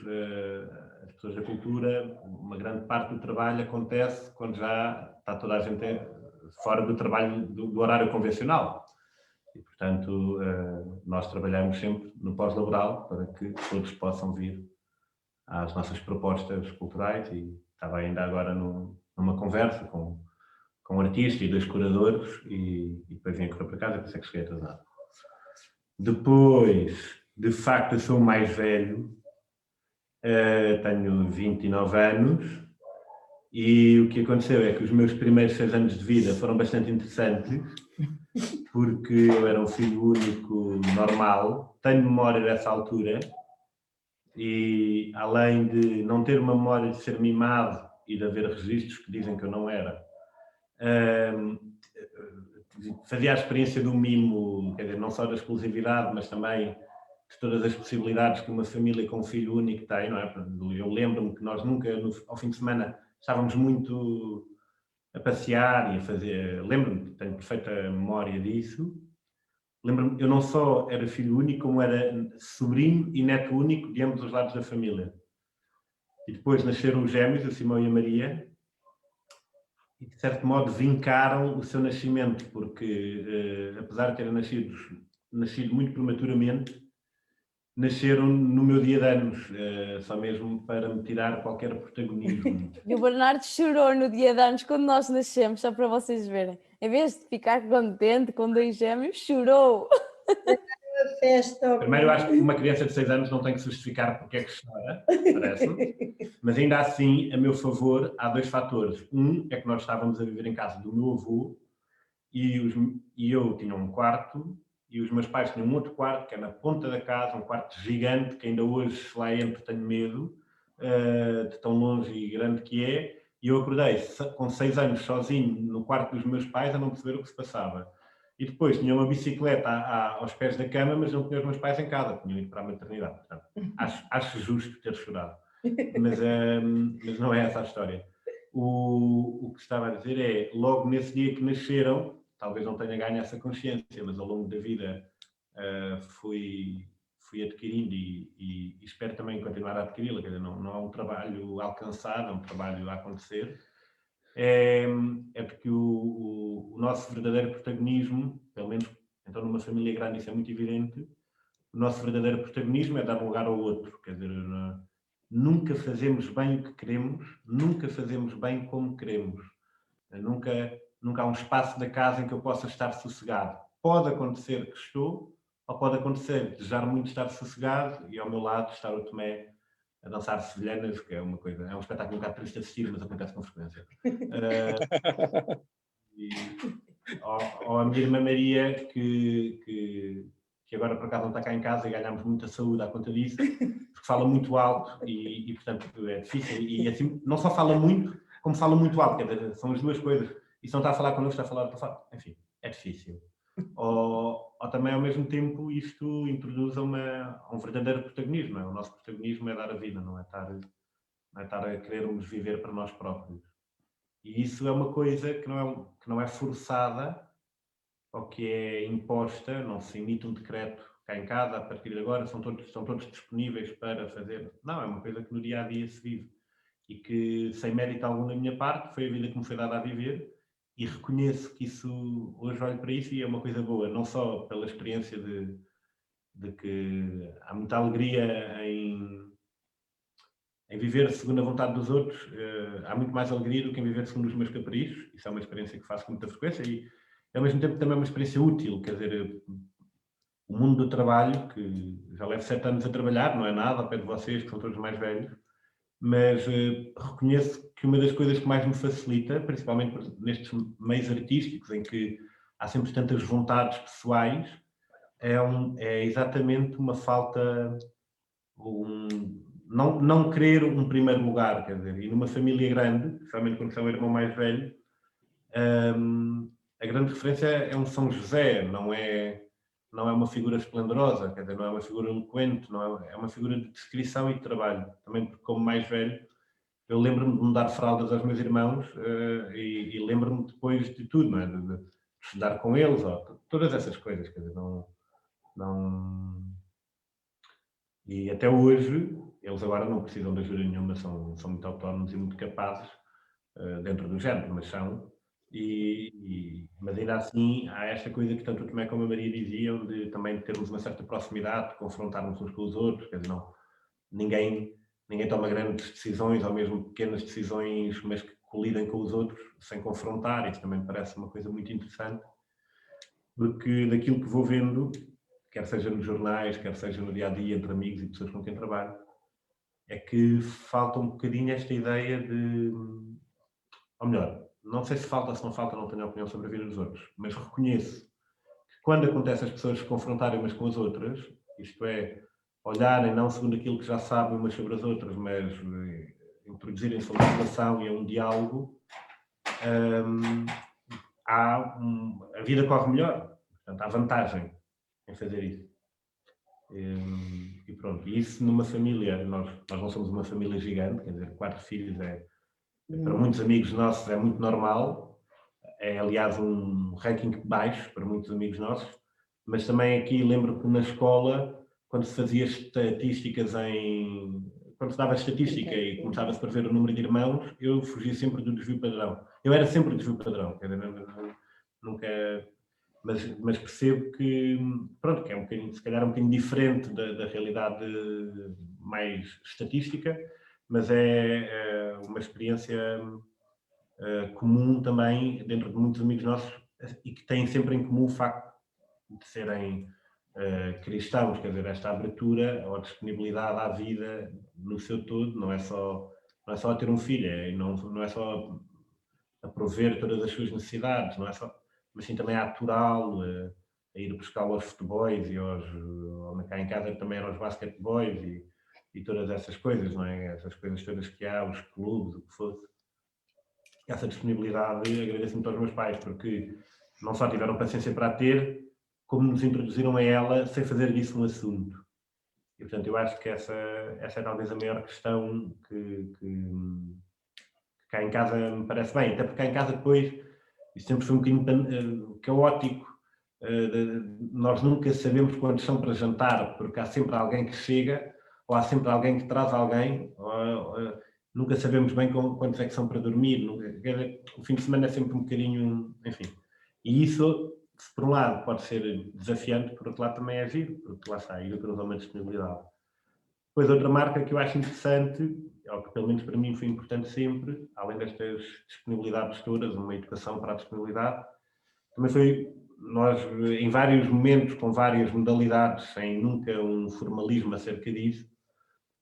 as pessoas da cultura, uma grande parte do trabalho acontece quando já está toda a gente fora do trabalho, do horário convencional. E, portanto, nós trabalhamos sempre no pós-laboral para que todos possam vir às nossas propostas culturais, e estava ainda agora numa conversa com um artista e 2 curadores, e depois vim a correr para casa, por isso é que cheguei atrasado. Depois, de facto, eu sou o mais velho, tenho 29 anos, e o que aconteceu é que os meus primeiros 6 anos de vida foram bastante interessantes, porque eu era um filho único normal, tenho memória dessa altura, e além de não ter uma memória de ser mimado e de haver registros que dizem que eu não era, fazia a experiência do mimo, quer dizer, não só da exclusividade, mas também de todas as possibilidades que uma família com um filho único tem, não é? Eu lembro-me que nós nunca, ao fim de semana, estávamos muito a passear e a fazer... Lembro-me, tenho perfeita memória disso. Lembro-me, eu não só era filho único, como era sobrinho e neto único de ambos os lados da família. E depois nasceram os gêmeos, o Simão e a Maria, e de certo modo vincaram o seu nascimento, porque apesar de terem nascido muito prematuramente, nasceram no meu dia de anos, só mesmo para me tirar qualquer protagonismo. E o Bernardo chorou no dia de anos quando nós nascemos, só para vocês verem. Em vez de ficar contente com 2 gêmeos, chorou. Festa. Primeiro, eu acho que uma criança de 6 anos não tem que se justificar porque é que chora, parece-me. Mas ainda assim, a meu favor, há 2 fatores. Um é que nós estávamos a viver em casa do meu avô e eu tinha um quarto e os meus pais tinham um outro quarto que é na ponta da casa, um quarto gigante que ainda hoje, se lá entro, tenho medo de tão longe e grande que é. E eu acordei com 6 anos sozinho no quarto dos meus pais a não perceber o que se passava. E depois tinha uma bicicleta aos pés da cama, mas não tinha os meus pais em casa, tinham ido para a maternidade. Portanto, acho justo ter chorado. Mas não é essa a história. O que estava a dizer é, logo nesse dia que nasceram, talvez não tenha ganho essa consciência, mas ao longo da vida fui adquirindo e espero também continuar a adquiri-la. Quer dizer, não é um trabalho alcançado, é um trabalho a acontecer. É porque o nosso verdadeiro protagonismo, pelo menos então numa família grande isso é muito evidente, o nosso verdadeiro protagonismo é dar lugar ao outro, quer dizer, nunca fazemos bem o que queremos, nunca fazemos bem como queremos, nunca há um espaço da casa em que eu possa estar sossegado. Pode acontecer que estou, ou pode acontecer desejar muito estar sossegado e ao meu lado estar o Tomé a dançar sevilhanas, que é uma coisa, é um espetáculo um bocado triste de assistir, mas acontece com frequência. Ou a minha irmã Maria, que agora por acaso não está cá em casa e ganhamos muita saúde à conta disso, porque fala muito alto e portanto é difícil. E assim, não só fala muito, como fala muito alto, quer dizer, são as duas coisas. E se não está a falar connosco, está a falar para fora. Enfim, é difícil. Ou também, ao mesmo tempo, isto introduz um verdadeiro protagonismo. O nosso protagonismo é dar a vida, não é estar a querermos viver para nós próprios. E isso é uma coisa que não é forçada ou que é imposta, não se emite um decreto cá em casa, a partir de agora estão todos disponíveis para fazer. Não, é uma coisa que no dia-a-dia se vive. E que, sem mérito algum da minha parte, foi a vida que me foi dada a viver. E reconheço que isso, hoje olho para isso e é uma coisa boa, não só pela experiência de que há muita alegria em viver segundo a vontade dos outros, há muito mais alegria do que em viver segundo os meus caprichos. Isso é uma experiência que faço com muita frequência e, ao mesmo tempo, também é uma experiência útil. Quer dizer, o mundo do trabalho, que já levo 7 anos a trabalhar, não é nada ao pé de vocês, que são todos mais velhos, mas reconheço que uma das coisas que mais me facilita, principalmente nestes meios artísticos, em que há sempre tantas vontades pessoais, é exatamente uma falta, não querer um primeiro lugar, quer dizer, e numa família grande, principalmente quando são o irmão mais velho, a grande referência é um São José, não é uma figura esplendorosa, quer dizer, não é uma figura eloquente, é uma figura de descrição e de trabalho. Também porque, como mais velho, eu lembro-me de me dar fraldas aos meus irmãos e lembro-me depois de tudo, não é? De estudar com eles, todas essas coisas, quer dizer, E até hoje, eles agora não precisam de ajuda nenhuma, são muito autónomos e muito capazes, dentro do género, mas são. Mas ainda assim, há esta coisa que tanto o Tomé como a Maria diziam, de também termos uma certa proximidade, de confrontarmos uns com os outros, quer dizer, não, ninguém toma grandes decisões, ou mesmo pequenas decisões, mas que colidem com os outros, sem confrontar. Isso também me parece uma coisa muito interessante, porque daquilo que vou vendo, quer seja nos jornais, quer seja no dia-a-dia, entre amigos e pessoas com quem trabalho, é que falta um bocadinho esta ideia de... Ou melhor, não sei se falta, se não falta, não tenho opinião sobre a vida dos outros, mas reconheço que quando acontece as pessoas se confrontarem umas com as outras, isto é, olharem não segundo aquilo que já sabem umas sobre as outras, mas introduzirem-se a uma relação e a um diálogo, a vida corre melhor. Portanto, há vantagem em fazer isso. E pronto, e isso numa família, nós não somos uma família gigante, quer dizer, 4 filhos para muitos amigos nossos é muito normal, é aliás um ranking baixo para muitos amigos nossos, mas também aqui lembro que na escola, quando se fazia estatísticas quando se dava estatística e começava-se a prever o número de irmãos, eu fugia sempre do desvio padrão. Eu era sempre o desvio padrão, quer dizer, nunca... Mas percebo que, pronto, que é um bocadinho, se calhar um bocadinho diferente da realidade mais estatística, mas é uma experiência comum também dentro de muitos amigos nossos e que têm sempre em comum o facto de serem cristãos, quer dizer, esta abertura ou disponibilidade à vida no seu todo, não é só ter um filho, não é só a prover todas as suas necessidades, não é só, mas sim também a aturá-lo, a ir buscá-lo aos futebols e cá em casa também eram os basquetebols e todas essas coisas, não é? Essas coisas todas que há, os clubes, o que fosse. Essa disponibilidade agradeço muito aos meus pais, porque não só tiveram paciência para a ter, como nos introduziram a ela sem fazer disso um assunto. E, portanto, eu acho que essa é talvez a maior questão que cá em casa me parece bem, até porque cá em casa depois isso sempre foi um bocadinho caótico. Nós nunca sabemos quantos são para jantar, porque há sempre alguém que chega, ou há sempre alguém que traz alguém, nunca sabemos bem quantos é que são para dormir. O fim de semana é sempre um bocadinho, enfim. E isso, por um lado, pode ser desafiante, por outro lado também é giro, porque lá está, aí trouxe uma disponibilidade. Depois outra marca que eu acho interessante, ou que pelo menos para mim foi importante sempre, além destas disponibilidades todas, uma educação para a disponibilidade, também foi nós, em vários momentos, com várias modalidades, sem nunca um formalismo acerca disso,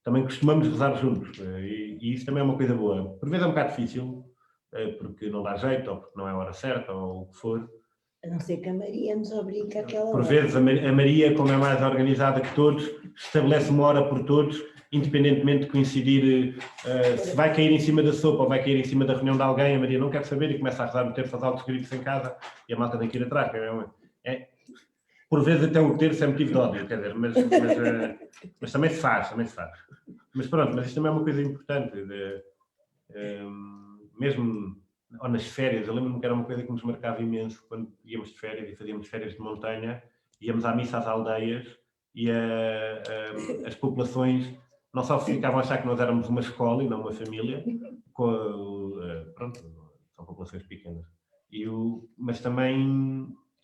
também costumamos rezar juntos. E isso também é uma coisa boa. Por vezes é um bocado difícil, porque não dá jeito, ou porque não é a hora certa, ou o que for. A não ser que a Maria nos obrigue àquela hora. Por vezes a Maria, como é mais organizada que todos, estabelece uma hora por todos, independentemente de coincidir se vai cair em cima da sopa ou vai cair em cima da reunião de alguém. A Maria não quer saber e começa a rezar o terço aos altos gritos em casa e a malta tem que ir atrás. Por vezes até o terço é motivo de ódio, quer dizer, mas também se faz. Mas pronto, mas isto também é uma coisa importante, mesmo... ou nas férias, eu lembro-me que era uma coisa que nos marcava imenso quando íamos de férias e fazíamos férias de montanha, íamos à missa às aldeias e as populações não só ficavam a achar que nós éramos uma escola e não uma família, pronto, são populações pequenas,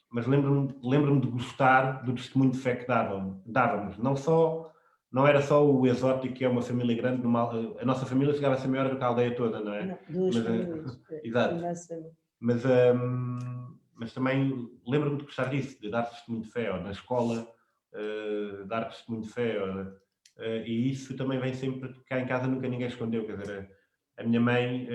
mas lembro-me de gostar do testemunho de fé que dávamos, não era só o exótico, que é uma família grande, a nossa família chegava a ser maior do que a aldeia toda, não é? Não, duas famílias. Exato. Mas também lembro-me de gostar disso, de dar testemunho de fé, ou na escola, dar testemunho de fé, e isso também vem sempre, cá em casa nunca ninguém escondeu, quer dizer, a minha mãe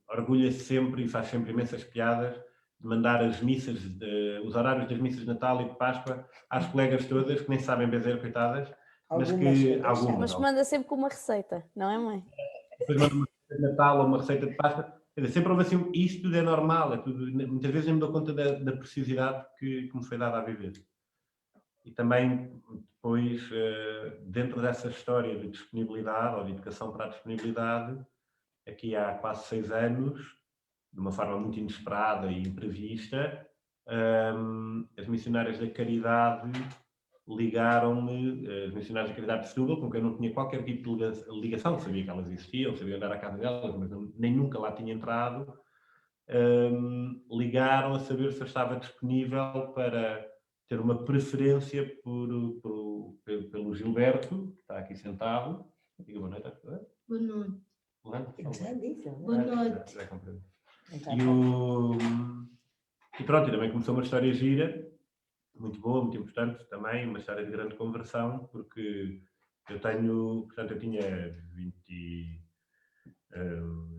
orgulha-se sempre e faz sempre imensas piadas de mandar os horários das missas de Natal e de Páscoa às colegas todas, que nem sabem benzer, coitadas, mas manda sempre com uma receita, não é, mãe? Depois manda uma receita de Natal ou uma receita de Páscoa. Quer dizer, sempre houve assim, isto tudo é normal, muitas vezes eu me dou conta da preciosidade que me foi dada a viver. E também, depois, dentro dessa história de disponibilidade, ou de educação para a disponibilidade, aqui há quase 6 anos, de uma forma muito inesperada e imprevista, as missionárias da caridade ligaram-me as missionárias da Caridade de Setúbal, com quem eu não tinha qualquer tipo de ligação, sabia que elas existiam, sabia andar à casa delas, mas nem nunca lá tinha entrado. Ligaram a saber se eu estava disponível para ter uma preferência pelo Gilberto, que está aqui sentado. Diga boa noite. Boa noite. Boa noite. Já disse, Boa noite. Já compreendo. Então, E pronto, e também começou uma história gira, muito boa, muito importante também, uma história de grande conversão, porque eu tinha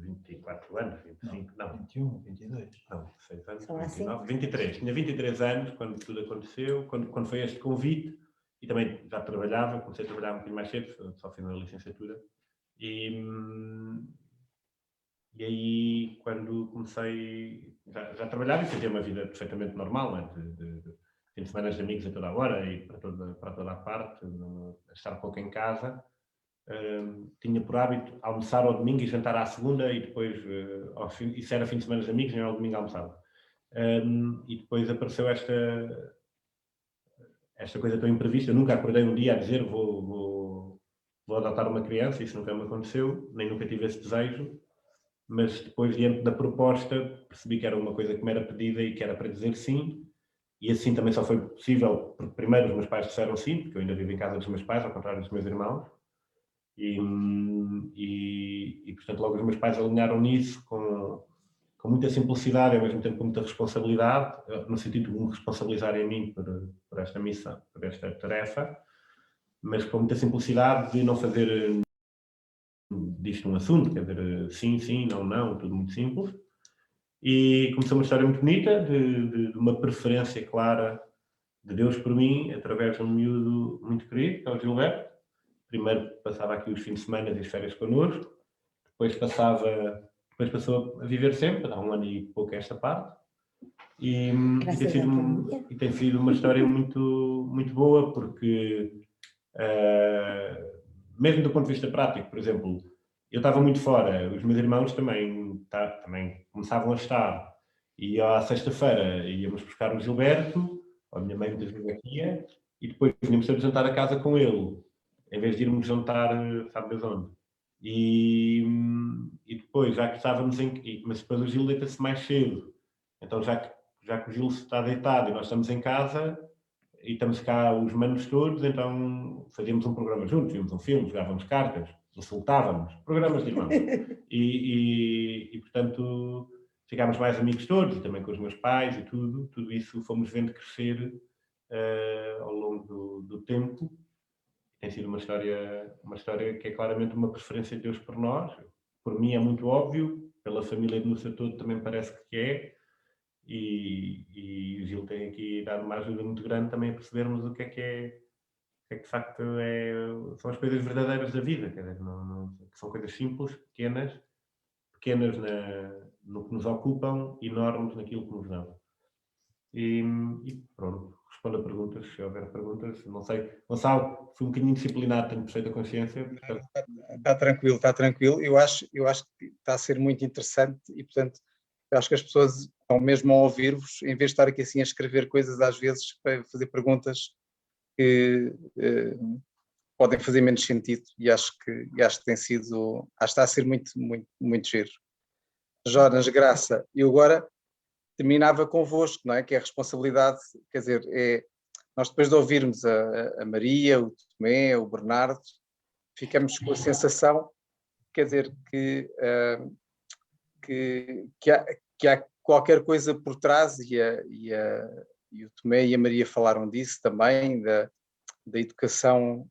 24 anos, 25, não. 21, 22. Não, 6 anos, São assim. 29, 23. Tinha 23 anos quando tudo aconteceu, quando foi este convite, e também já trabalhava, comecei a trabalhar um bocadinho mais cedo, só fiz a licenciatura. E aí, quando comecei, já trabalhava e fazia uma vida perfeitamente normal, né? de fim de semana de amigos a toda a hora e para toda a parte, estar pouco em casa. Tinha por hábito almoçar ao domingo e jantar à segunda, e depois, isso era fim de semana de amigos, nem ao domingo almoçava. E depois apareceu esta coisa tão imprevista. Eu nunca acordei um dia a dizer vou adotar uma criança, isso nunca me aconteceu, nem nunca tive esse desejo. Mas depois, diante da proposta, percebi que era uma coisa que me era pedida e que era para dizer sim. E assim também só foi possível porque primeiro os meus pais disseram sim, porque eu ainda vivo em casa dos meus pais, ao contrário dos meus irmãos. E portanto, logo os meus pais alinharam nisso com muita simplicidade e ao mesmo tempo com muita responsabilidade, no sentido de me responsabilizar em mim por esta missão, por esta tarefa, mas com muita simplicidade de não fazer disto um assunto, quer dizer, sim, sim, não, não, tudo muito simples. E começou uma história muito bonita, de uma preferência clara de Deus por mim, através de um miúdo muito querido, que é o Gilberto. Primeiro passava aqui os fins de semana e as férias connosco, depois passou a viver sempre, há um ano e pouco a esta parte. E tem sido uma história muito, muito boa, porque mesmo do ponto de vista prático, por exemplo, eu estava muito fora, os meus irmãos também começavam a estar, e à sexta-feira íamos buscar o Gilberto, a minha mãe muitas vezes aqui ia, e depois tínhamos sempre jantar a casa com ele, em vez de irmos jantar, sabe Deus onde. E depois, já que estávamos mas depois o Gil deita-se mais cedo, então já que o Gil está deitado e nós estamos em casa, e estamos cá os manos todos, então fazíamos um programa juntos, víamos um filme, jogávamos cartas, insultávamos, programas de irmãos. E portanto, ficámos mais amigos todos, e também com os meus pais e tudo isso fomos vendo crescer ao longo do tempo. Tem sido uma história que é claramente uma preferência de Deus por nós. Por mim é muito óbvio, pela família de Núcia todo também parece que é. E o Gil tem aqui dado uma ajuda muito grande também a percebermos o que é de facto são as coisas verdadeiras da vida, quer dizer, que são coisas simples, pequenas no que nos ocupam, enormes naquilo que nos dão. E pronto, respondo a perguntas, se houver perguntas, não sei. Gonçalo, fui um bocadinho disciplinado, tenho perfeita consciência. Portanto... Está tranquilo. Eu acho que está a ser muito interessante e, portanto, eu acho que as pessoas estão mesmo a ouvir-vos, em vez de estar aqui assim a escrever coisas, às vezes, para fazer perguntas que podem fazer menos sentido, e acho que tem sido, acho que está a ser muito, muito, muito giro. Jonas, Graça, eu agora terminava convosco, não é? Que é a responsabilidade, quer dizer, nós depois de ouvirmos a Maria, o Tomé, o Bernardo, ficamos com a sensação, quer dizer, que há qualquer coisa por trás, e o Tomé e a Maria falaram disso também, da educação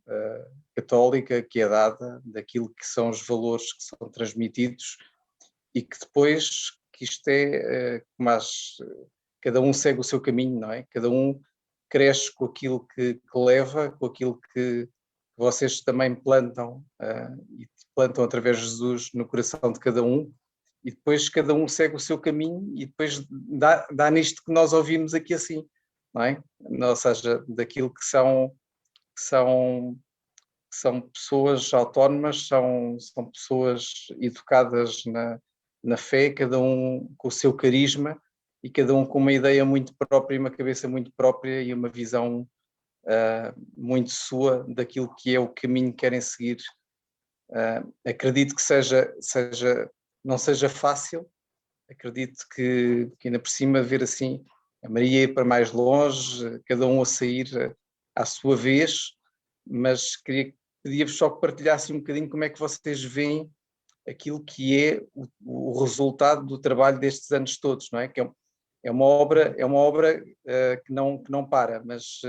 católica que é dada, daquilo que são os valores que são transmitidos, e que depois, que isto cada um segue o seu caminho, não é? Cada um cresce com aquilo que leva, com aquilo que vocês também plantam, e plantam através de Jesus no coração de cada um, e depois cada um segue o seu caminho, e depois dá nisto que nós ouvimos aqui assim, não é? Ou seja, daquilo que são pessoas autónomas, são pessoas educadas na fé, cada um com o seu carisma, e cada um com uma ideia muito própria, uma cabeça muito própria e uma visão muito sua daquilo que é o caminho que querem seguir. Acredito que não seja fácil, acredito que ainda por cima ver assim a Maria ir para mais longe, cada um a sair à sua vez, mas pedia-vos só que partilhassem um bocadinho como é que vocês veem aquilo que é o resultado do trabalho destes anos todos, não é? Que é uma obra que não para, mas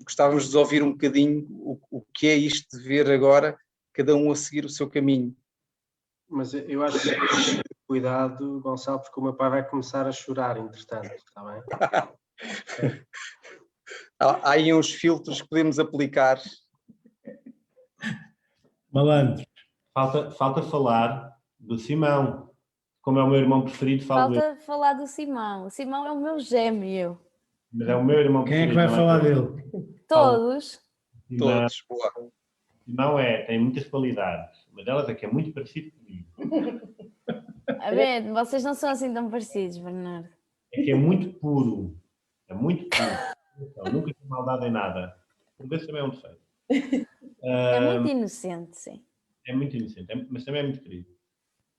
gostávamos de ouvir um bocadinho o que é isto de ver agora cada um a seguir o seu caminho. Mas eu acho que cuidado, Gonçalo, porque o meu pai vai começar a chorar, entretanto, está bem? Há aí uns filtros que podemos aplicar. Malandro. Falta falar do Simão. Como é o meu irmão preferido, falo eu. Falta falar do Simão. O Simão é o meu gêmeo. Mas é o meu irmão Quem é preferido. que vai falar eu. dele? Todos. Simão, Todos, boa. Simão tem muitas qualidades. Uma delas é que é muito parecido comigo. A ver, vocês não são assim tão parecidos, Bernardo. É que é muito puro. É muito puro. Então, nunca tem maldade em nada. Por vezes também é um defeito. É muito inocente, sim. É muito inocente, mas também é muito querido.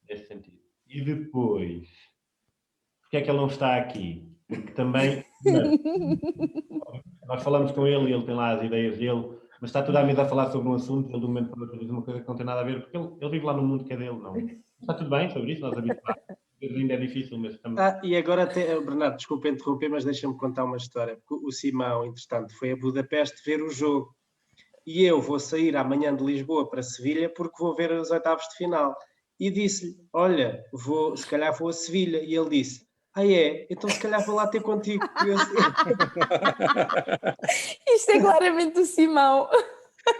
Nesse sentido. E depois, porque é que ele não está aqui? Porque também nós falamos com ele e ele tem lá as ideias dele, mas está toda a mesa a falar sobre um assunto e ele de um momento para o outro diz uma coisa que não tem nada a ver, porque ele vive lá no mundo que é dele, não. Está tudo bem sobre isso, nós habituamos. Ainda é difícil, mas estamos... E agora, Bernardo, desculpa interromper, mas deixa-me contar uma história. O Simão, entretanto, foi a Budapeste ver o jogo. E eu vou sair amanhã de Lisboa para Sevilha porque vou ver os oitavos de final. E disse-lhe, olha, se calhar vou a Sevilha. E ele disse, então se calhar vou lá ter contigo. Isto é claramente o Simão.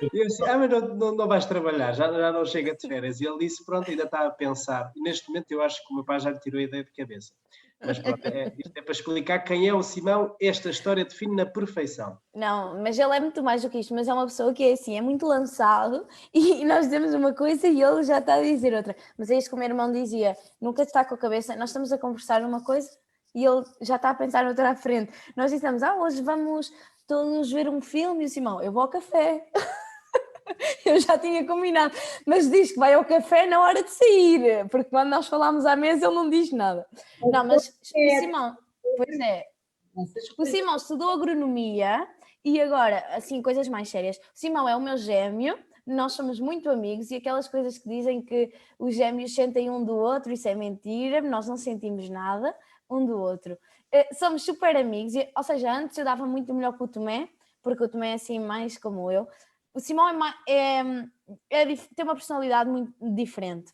E eu disse, mas não vais trabalhar, já não chega de férias. E ele disse, pronto, ainda está a pensar. E neste momento eu acho que o meu pai já lhe tirou a ideia de cabeça. Mas pronto, isto é para explicar quem é o Simão, esta história define na perfeição. Não, mas ele é muito mais do que isto, mas é uma pessoa que é assim, é muito lançado e nós dizemos uma coisa e ele já está a dizer outra. Mas é isto que o meu irmão dizia, nunca está com a cabeça, nós estamos a conversar uma coisa e ele já está a pensar noutra à frente. Nós dizemos, hoje vamos todos ver um filme e o Simão, eu vou ao café. Eu já tinha combinado, mas diz que vai ao café na hora de sair, porque quando nós falamos à mesa ele não diz nada. Não, mas o Simão, pois é, o Simão estudou agronomia e agora, assim, coisas mais sérias. O Simão é o meu gêmeo, nós somos muito amigos e aquelas coisas que dizem que os gêmeos sentem um do outro, isso é mentira, nós não sentimos nada um do outro. Somos super amigos, ou seja, antes eu dava muito melhor que o Tomé, porque o Tomé é assim mais como eu. O Simão tem uma personalidade muito diferente,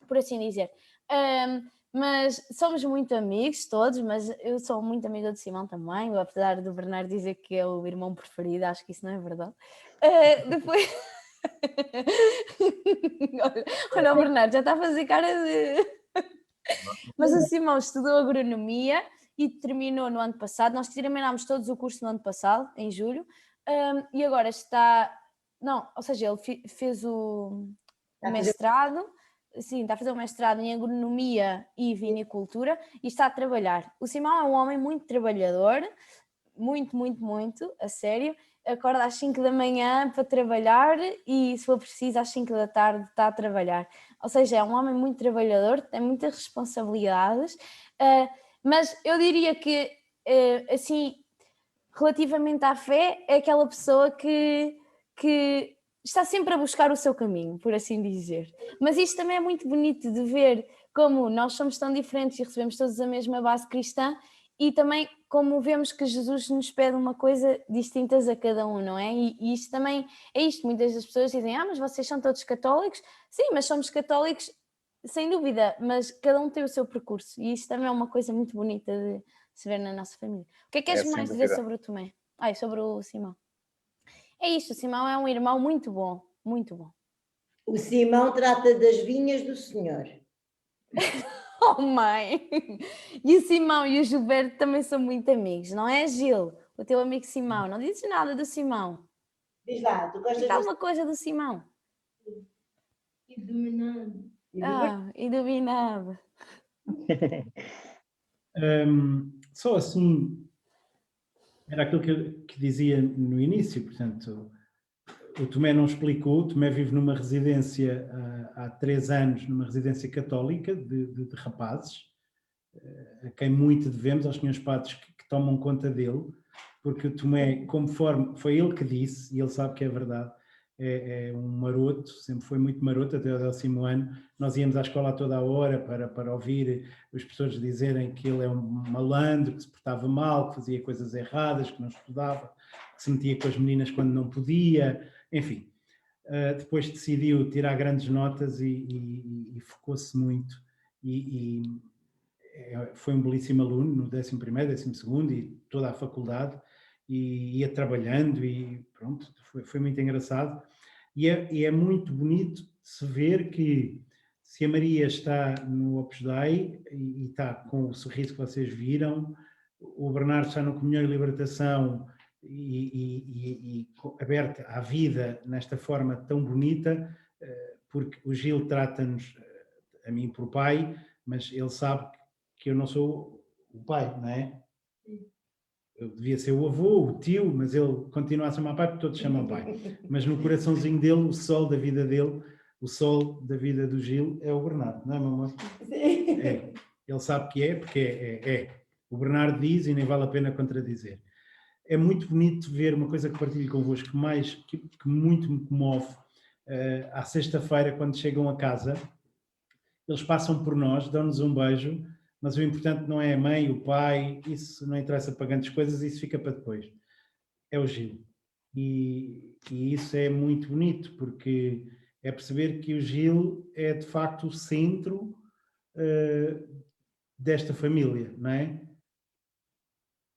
por assim dizer. Mas somos muito amigos todos, mas eu sou muito amiga do Simão também, apesar do Bernardo dizer que é o irmão preferido, acho que isso não é verdade. Depois... Olha o Bernardo, já está a fazer cara de... Mas o Simão estudou agronomia e terminou no ano passado. Nós terminámos todos o curso no ano passado, em julho, e agora está... Não, ou seja, ele fez o mestrado, sim, está a fazer o mestrado em agronomia e vinicultura e está a trabalhar. O Simão é um homem muito trabalhador, muito, muito, muito, a sério. Acorda às 5 da manhã para trabalhar e, se for preciso, às 5 da tarde está a trabalhar. Ou seja, é um homem muito trabalhador, tem muitas responsabilidades, mas eu diria que, assim, relativamente à fé, é aquela pessoa que está sempre a buscar o seu caminho, por assim dizer. Mas isto também é muito bonito de ver como nós somos tão diferentes e recebemos todos a mesma base cristã e também como vemos que Jesus nos pede uma coisa distinta a cada um, não é? E isto também é isto. Muitas das pessoas dizem, mas vocês são todos católicos? Sim, mas somos católicos sem dúvida, mas cada um tem o seu percurso e isto também é uma coisa muito bonita de se ver na nossa família. O que é que queres mais dizer sobre o Tomé? Sobre o Simão? É isto, o Simão é um irmão muito bom, muito bom. O Simão trata das vinhas do Senhor. Oh, mãe! E o Simão e o Gilberto também são muito amigos, não é, Gil? O teu amigo Simão. Não dizes nada do Simão. Diz lá, tu gostas alguma coisa do Simão? Iluminado. Iluminado. Só assim, Era aquilo que dizia no início, portanto, o Tomé não explicou, o Tomé vive numa residência há 3 anos, numa residência católica de rapazes, a quem muito devemos, aos senhores padres que tomam conta dele, porque o Tomé, conforme foi ele que disse, e ele sabe que é verdade, é um maroto, sempre foi muito maroto até o 10º ano. Nós íamos à escola a toda a hora para ouvir os professores dizerem que ele é um malandro, que se portava mal, que fazia coisas erradas, que não estudava, que se metia com as meninas quando não podia, enfim. Depois decidiu tirar grandes notas e focou-se muito e foi um belíssimo aluno no 11º, 12º e toda a faculdade, e ia trabalhando e pronto, foi muito engraçado. E é muito bonito de se ver que se a Maria está no Opus Dei e está com o sorriso que vocês viram, o Bernardo está no Comunhão e Libertação e aberto à vida nesta forma tão bonita, porque o Gil trata-nos, a mim por pai, mas ele sabe que eu não sou o pai, não é? Eu devia ser o avô, o tio, mas ele continua a chamar pai porque todos chamam pai. Mas no coraçãozinho dele, o sol da vida dele, o sol da vida do Gil é o Bernardo, não é, mamãe? Sim. É. Ele sabe que é, porque é. O Bernardo diz e nem vale a pena contradizer. É muito bonito ver uma coisa que partilho convosco, que muito me comove. À sexta-feira, quando chegam a casa, eles passam por nós, dão-nos um beijo, mas o importante não é a mãe, o pai, isso não interessa para grandes coisas, isso fica para depois. É o Gil. E isso é muito bonito, porque é perceber que o Gil é de facto o centro desta família, não é?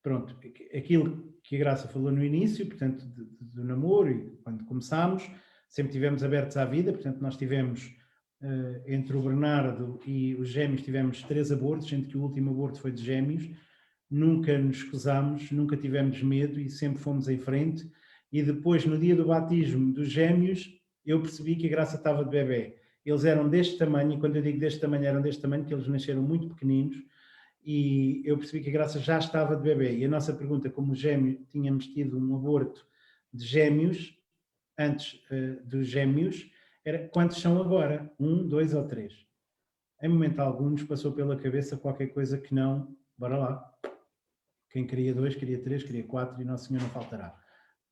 Pronto, aquilo que a Graça falou no início, portanto, do namoro, e quando começámos, sempre tivemos abertos à vida, portanto, nós tivemos, entre o Bernardo e os gêmeos, tivemos 3 abortos, sendo que o último aborto foi de gêmeos, nunca nos escusámos, nunca tivemos medo e sempre fomos em frente. E depois, no dia do batismo dos gêmeos, eu percebi que a Graça estava de bebê. Eles eram deste tamanho, e quando eu digo deste tamanho, eram deste tamanho, porque eles nasceram muito pequeninos, e eu percebi que a Graça já estava de bebê. E a nossa pergunta, como gêmeo, tínhamos tido um aborto de gêmeos, antes dos gêmeos, era quantos são agora? 1, 2 ou 3? Em momento algum nos passou pela cabeça qualquer coisa que não, bora lá. Quem queria 2, queria 3, queria 4 e Nosso Senhor não faltará.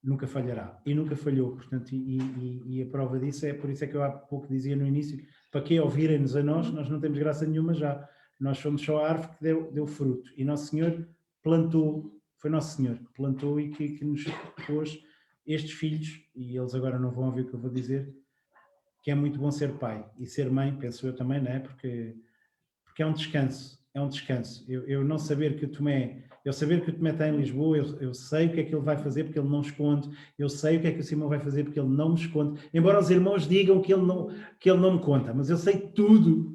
Nunca falhará. E nunca falhou. Portanto, e a prova disso é, por isso é que eu há pouco dizia no início, para que ouvirem-nos a nós não temos graça nenhuma já. Nós somos só a árvore que deu fruto. E Nosso Senhor plantou, foi Nosso Senhor que plantou e que nos pôs estes filhos, e eles agora não vão ouvir o que eu vou dizer, que é muito bom ser pai. E ser mãe, penso eu também, não é? Porque é um descanso. É um descanso. Eu não saber que o Tomé... Eu saber que o Tomé está em Lisboa, eu sei o que é que ele vai fazer porque ele não esconde, eu sei o que é que o Simão vai fazer porque ele não me esconde, embora os irmãos digam que ele não me conta, mas eu sei tudo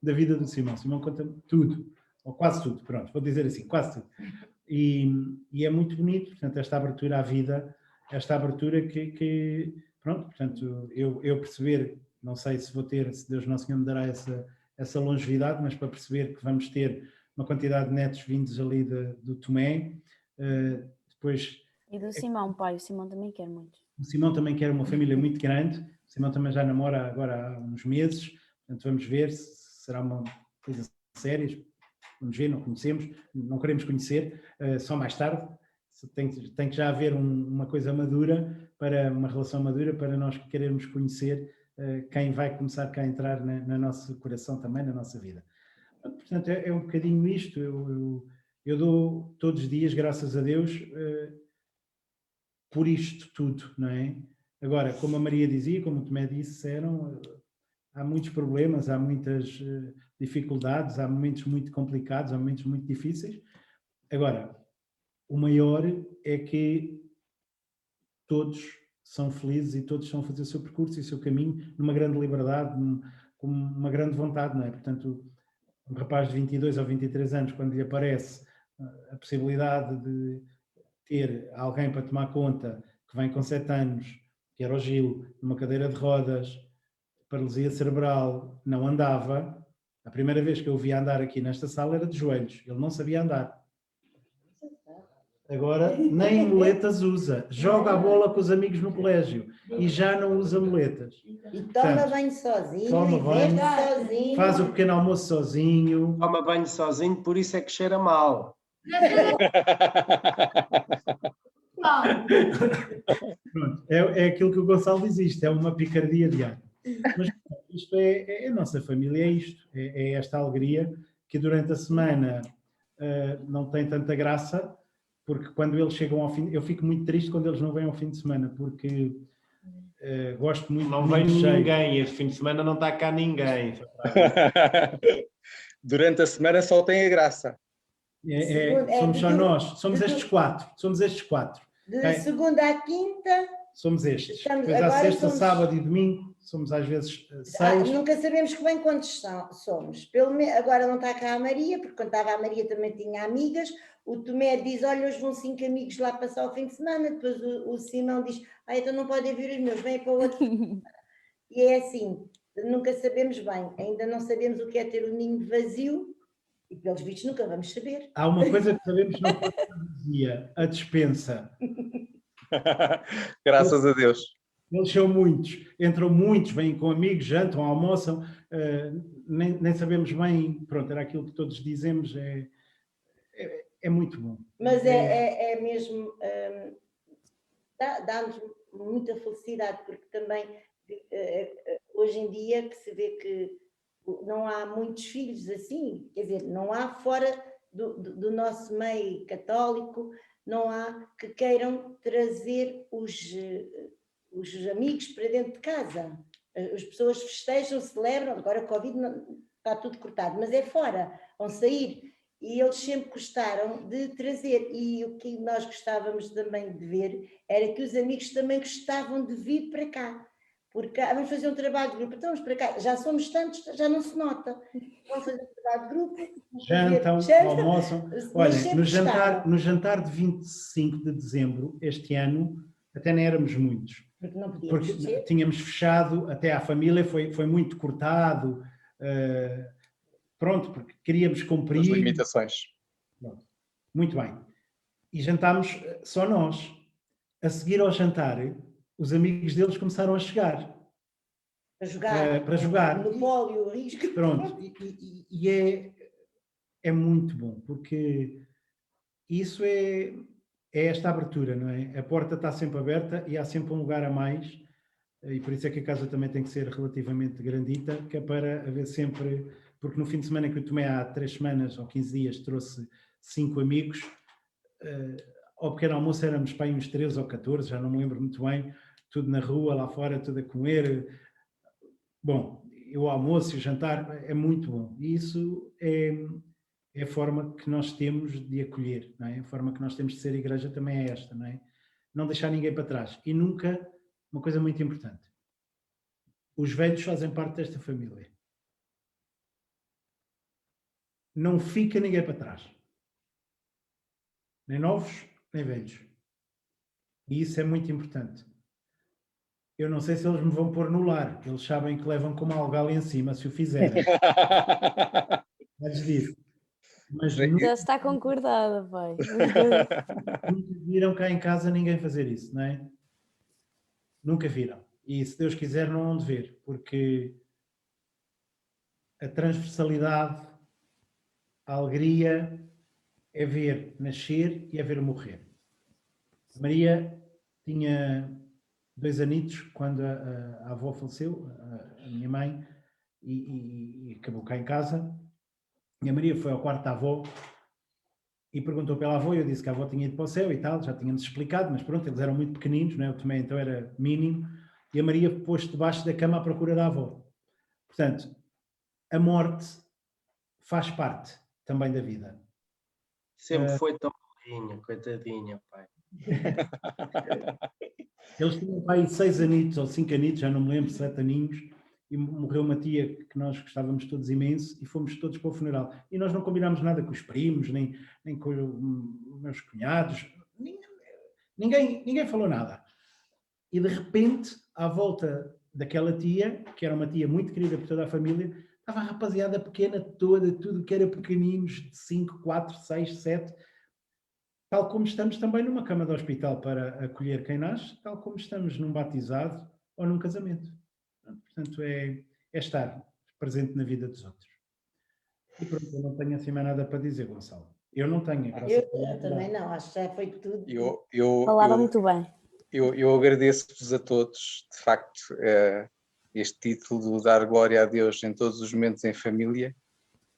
da vida do Simão. O Simão conta tudo, ou quase tudo, pronto, vou dizer assim, quase tudo. E é muito bonito, portanto, esta abertura à vida, esta abertura que pronto, portanto, eu perceber, não sei se vou ter, se Deus Nosso Senhor me dará essa longevidade, mas para perceber que vamos ter uma quantidade de netos vindos ali do Tomé, depois... E do Simão, pai, o Simão também quer muito. O Simão também quer uma família muito grande, o Simão também já namora agora há uns meses, portanto vamos ver se será uma coisa séria, vamos ver, não conhecemos, não queremos conhecer, só mais tarde, tem que já haver uma coisa madura, uma relação madura para nós querermos conhecer quem vai começar cá a entrar no nosso coração também, na nossa vida. Portanto, é um bocadinho isto. Eu dou todos os dias, graças a Deus, por isto tudo, não é? Agora, como a Maria dizia, como o Tomé disseram, há muitos problemas, há muitas dificuldades, há momentos muito complicados, há momentos muito difíceis. Agora, o maior é que todos são felizes e todos estão a fazer o seu percurso e o seu caminho numa grande liberdade, com uma grande vontade, não é? Portanto, um rapaz de 22 ou 23 anos, quando lhe aparece a possibilidade de ter alguém para tomar conta, que vem com 7 anos, que era o Gil, numa cadeira de rodas, paralisia cerebral, não andava. A primeira vez que eu o vi andar aqui nesta sala era de joelhos, ele não sabia andar. Agora nem muletas usa. Joga a bola com os amigos no colégio e já não usa muletas. E toma Portanto, banho sozinho, toma e banho, veste sozinho. faz o pequeno almoço sozinho. Toma banho sozinho, por isso é que cheira mal. Pronto, é aquilo que o Gonçalo diz, isto é uma picardia diária. Mas isto é a nossa família, é isto, é esta alegria que durante a semana não tem tanta graça, porque quando eles chegam ao fim, eu fico muito triste quando eles não vêm ao fim de semana, porque gosto muito. Não vem ninguém, este fim de semana não está cá ninguém. Durante a semana só tem a graça. Somos só nós, somos estes quatro. De segunda à quinta. Somos estes. Estamos- Depois à agora sexta, somos- sábado e domingo, somos às vezes 6. Nunca sabemos que bem quantos somos. Agora não está cá a Maria, porque quando estava a Maria também tinha amigas. O Tomé diz, olha, hoje vão 5 amigos lá passar o fim de semana. Depois o Simão diz, então não podem vir os meus, vêm para o outro. E é assim, nunca sabemos bem. Ainda não sabemos o que é ter o ninho vazio. E pelos vistos nunca vamos saber. Há uma coisa que sabemos que não pode ser vazia, a despensa. Graças a Deus. Eles são muitos, entram muitos, vêm com amigos, jantam, almoçam, nem sabemos bem, pronto, era aquilo que todos dizemos, é muito bom. Mas é mesmo, dá-nos muita felicidade, porque também hoje em dia que se vê que não há muitos filhos assim, quer dizer, não há fora do nosso meio católico, não há que queiram trazer os amigos para dentro de casa. As pessoas festejam, celebram, agora o Covid está tudo cortado, mas é fora, vão sair. E eles sempre gostaram de trazer. E o que nós gostávamos também de ver era que os amigos também gostavam de vir para cá. Porque vamos fazer um trabalho de grupo, então vamos para cá, já somos tantos, já não se nota. Vamos fazer um trabalho de grupo. Jantam, almoçam. Olha, no jantar de 25 de dezembro, este ano, até nem éramos muitos. Porque não podíamos porque tínhamos fechado, até à família foi muito cortado, pronto, porque queríamos cumprir. As limitações. Pronto. Muito bem. E jantámos só nós. A seguir ao jantar, os amigos deles começaram a chegar. Para jogar. Monopólio, risco. Pronto. E é muito bom, porque isso é esta abertura, não é? A porta está sempre aberta e há sempre um lugar a mais, e por isso é que a casa também tem que ser relativamente grandita, que é para haver sempre, porque no fim de semana que eu tomei há 3 semanas ou 15 dias trouxe 5 amigos, ao pequeno almoço éramos para aí uns 13 ou 14, já não me lembro muito bem, tudo na rua, lá fora, tudo a comer. Bom, o almoço e o jantar é muito bom, e isso é a forma que nós temos de acolher, não é? A forma que nós temos de ser igreja também é esta, não é? Não deixar ninguém para trás. E nunca, uma coisa muito importante, os velhos fazem parte desta família. Não fica ninguém para trás. Nem novos, nem velhos. E isso é muito importante. Eu não sei se eles me vão pôr no lar, eles sabem que levam com uma algala em cima se o fizerem. Mas disso. Mas já está concordada, pai. Nunca viram cá em casa ninguém fazer isso, não é? Nunca viram. E se Deus quiser não vão de ver, porque a transversalidade, a alegria é ver nascer e é ver morrer. A Maria tinha 2 anitos quando a avó faleceu, a minha mãe, e acabou cá em casa. E a Maria foi ao quarto da avó e perguntou pela avó, e eu disse que a avó tinha ido para o céu e tal, já tínhamos explicado, mas pronto, eles eram muito pequeninos, não é? O Tomé então era mínimo, e a Maria pôs-se debaixo da cama à procura da avó. Portanto, a morte faz parte também da vida. Sempre foi tão boinha, coitadinha, pai. Eles tinham pai 6 anitos ou 5 anitos, já não me lembro, 7 aninhos, e morreu uma tia que nós gostávamos todos imenso e fomos todos para o funeral. E nós não combinámos nada com os primos, nem com os meus cunhados, ninguém falou nada. E de repente, à volta daquela tia, que era uma tia muito querida por toda a família, estava a rapaziada pequena toda, tudo que era pequeninos, de 5, 4, 6, 7, Tal como estamos também numa cama de hospital para acolher quem nasce, tal como estamos num batizado ou num casamento. Portanto, é estar presente na vida dos outros. E pronto, eu não tenho assim mais nada para dizer, Gonçalo. Eu não tenho, graças a Deus. Eu também não, acho que já foi tudo. Falaram muito bem. Eu agradeço-vos a todos, de facto, este título de dar glória a Deus em todos os momentos em família.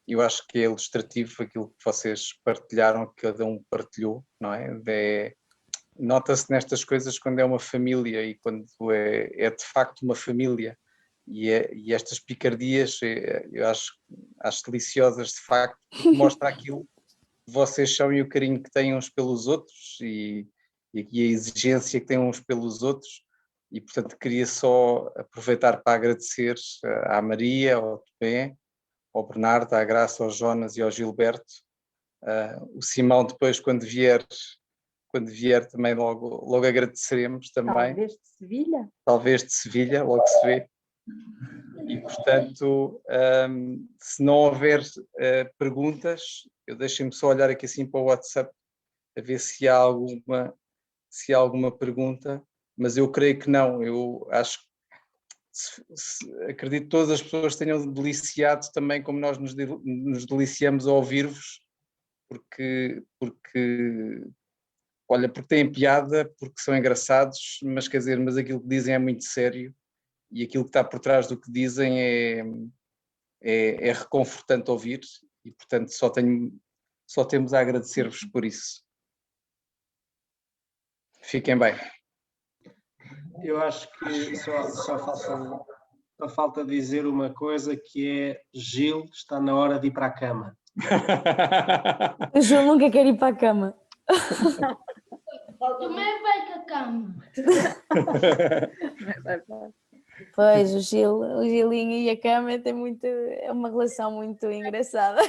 Eu acho que é ilustrativo aquilo que vocês partilharam, que cada um partilhou, não é? Nota-se nestas coisas quando é uma família e quando é de facto uma família. E estas picardias eu acho deliciosas, de facto, porque mostra aquilo que vocês são e o carinho que têm uns pelos outros e a exigência que têm uns pelos outros. E, portanto, queria só aproveitar para agradecer à Maria, ao Tomé, ao Bernardo, à Graça, ao Jonas e ao Gilberto. O Simão depois, quando vier também logo agradeceremos também. Talvez de Sevilha? Talvez de Sevilha, logo se vê. E, portanto, se não houver perguntas, eu deixem-me só olhar aqui assim para o WhatsApp a ver se há alguma pergunta, mas eu creio que não. Eu acho que acredito que todas as pessoas tenham deliciado também como nós nos deliciamos a ouvir-vos, porque têm piada, porque são engraçados, mas quer dizer, mas aquilo que dizem é muito sério e aquilo que está por trás do que dizem é reconfortante ouvir e, portanto, só temos a agradecer-vos por isso. Fiquem bem. Eu acho que só falta dizer uma coisa, que é: Gil, está na hora de ir para a cama. O Gil nunca quer ir para a cama. Também vai com a cama. Pois, o Gilinho e a cama é uma relação muito engraçada.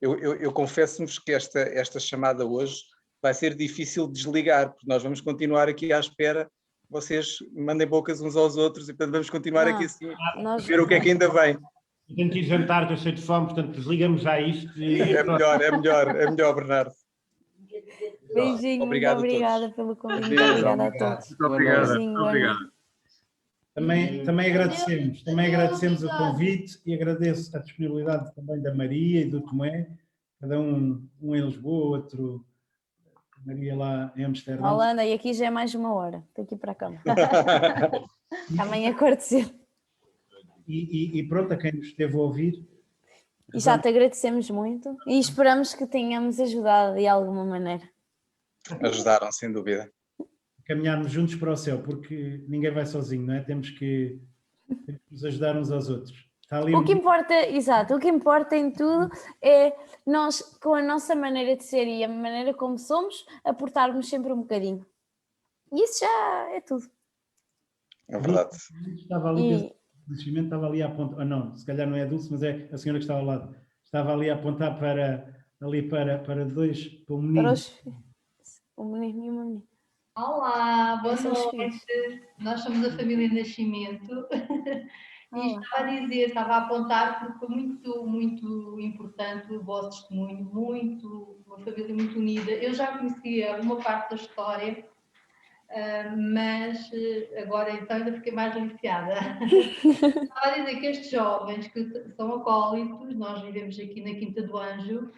Eu confesso-vos que esta chamada hoje vai ser difícil de desligar, porque nós vamos continuar aqui à espera, vocês mandem bocas uns aos outros e portanto vamos continuar aqui assim, a ver o que é que ainda vem. Eu tenho que ir jantar, que eu sei de fome, portanto desligamos já isto. É melhor, Bernardo. Beijinho, Obrigado, muito obrigada pelo convite. Beijo, Obrigada a todos. Muito obrigado. Beijinho, Obrigado. Também agradecemos o convite e agradeço a disponibilidade também da Maria e do Tomé, cada um em Lisboa, outro Maria lá em Amsterdão. Holanda, e aqui já é mais uma hora. Tenho que ir para a cama. Amanhã acordo cedo. E pronto, a quem nos esteve a ouvir. E já te agradecemos muito e esperamos que tenhamos ajudado de alguma maneira. Ajudaram, sem dúvida. Caminharmos juntos para o céu, porque ninguém vai sozinho, não é? Temos que nos ajudar uns aos outros. O que importa em tudo é nós, com a nossa maneira de ser e a maneira como somos, aportarmos sempre um bocadinho. E isso já é tudo. É verdade. Estava ali a apontar, não, se calhar não é a Dulce, mas é a senhora que estava ao lado. Estava ali a apontar para um menino. Um menino e uma menina. Olá, boa noite. Nós somos a família Nascimento. E estava a apontar porque foi muito, muito importante o vosso testemunho, uma família muito unida. Eu já conhecia uma parte da história, mas agora então ainda fiquei mais aliciada. Estava a dizer que estes jovens que são acólitos, nós vivemos aqui na Quinta do Anjo,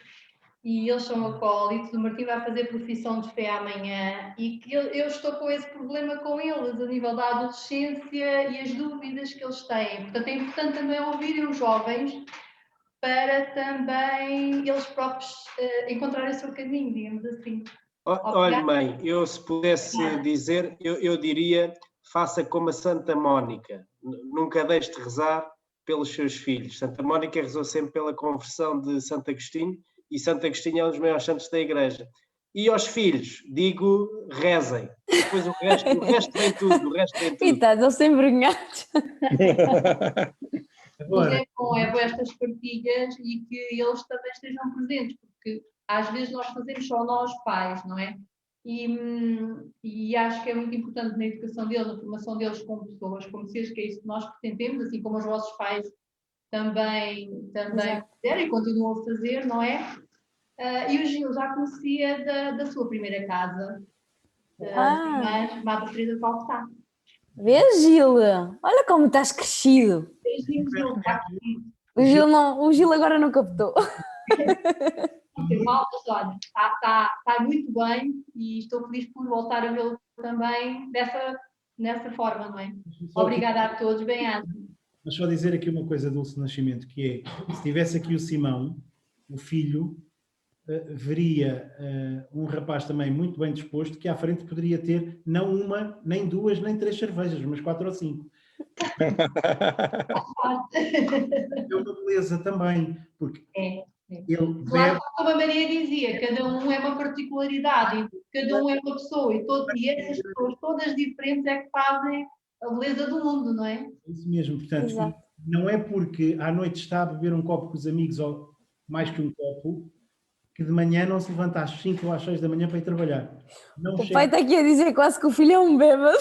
e eles são acólitos, o Martim vai fazer profissão de fé amanhã e que eu estou com esse problema com eles, a nível da adolescência e as dúvidas que eles têm. Portanto, é importante também ouvirem os jovens para também eles próprios encontrarem o seu caminho, digamos assim. Olha, mãe, eu se pudesse dizer, eu diria: faça como a Santa Mónica, nunca deixe de rezar pelos seus filhos. Santa Mónica rezou sempre pela conversão de Santo Agostinho, e Santo Agostinho é um dos maiores santos da Igreja. E aos filhos, digo, rezem. Depois o resto vem tudo. E estão sem envergonhados. Mas é bom estas partilhas e que eles também estejam presentes, porque às vezes nós fazemos só nós pais, não é? E acho que é muito importante na educação deles, na formação deles como pessoas, como seres, que é isso que nós pretendemos, assim como os vossos pais também Exato. fizeram e continuam a fazer, não é? E o Gil já conhecia da sua primeira casa, da Madre Teresa de Calcutá. Vês, Gil? Olha como estás crescido. Beijinho, Gil, está aqui. O Gil agora não captou. Malta, olha, está muito bem e estou feliz por voltar a vê-lo também nessa forma, não é? Obrigada a todos, bem-aja. Mas só dizer aqui uma coisa, Dulce Nascimento, que é, se tivesse aqui o Simão, o filho, veria um rapaz também muito bem disposto, que à frente poderia ter não uma, nem duas, nem três cervejas, mas 4 ou 5. É uma beleza também, porque ele Claro, bebe... como a Maria dizia, cada um é uma particularidade, cada um é uma pessoa e essas pessoas todas diferentes é que fazem a beleza do mundo, não é? Isso mesmo, portanto, Exato. não é porque à noite está a beber um copo com os amigos, ou mais que um copo, que de manhã não se levanta às 5 ou às 6 da manhã para ir trabalhar. Não O chega. pai está aqui a dizer quase que o filho é um bêbado.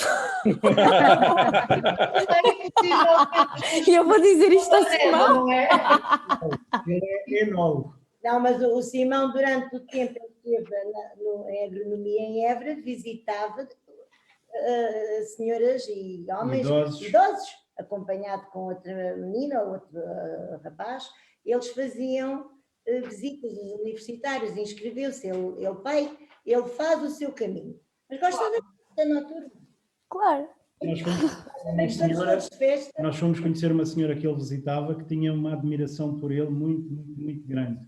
E eu vou dizer isto a Simão. Não é? Ele é enólogo. Não, mas o Simão, durante o tempo que esteve em agronomia em Évora, visitava senhoras e homens idosos, acompanhado com outra menina ou outro rapaz. Eles faziam visitas aos universitários, inscreveu-se. Ele faz o seu caminho. Mas gosta da natureza. Claro. Nós fomos conhecer uma senhora que ele visitava que tinha uma admiração por ele muito, muito, muito grande.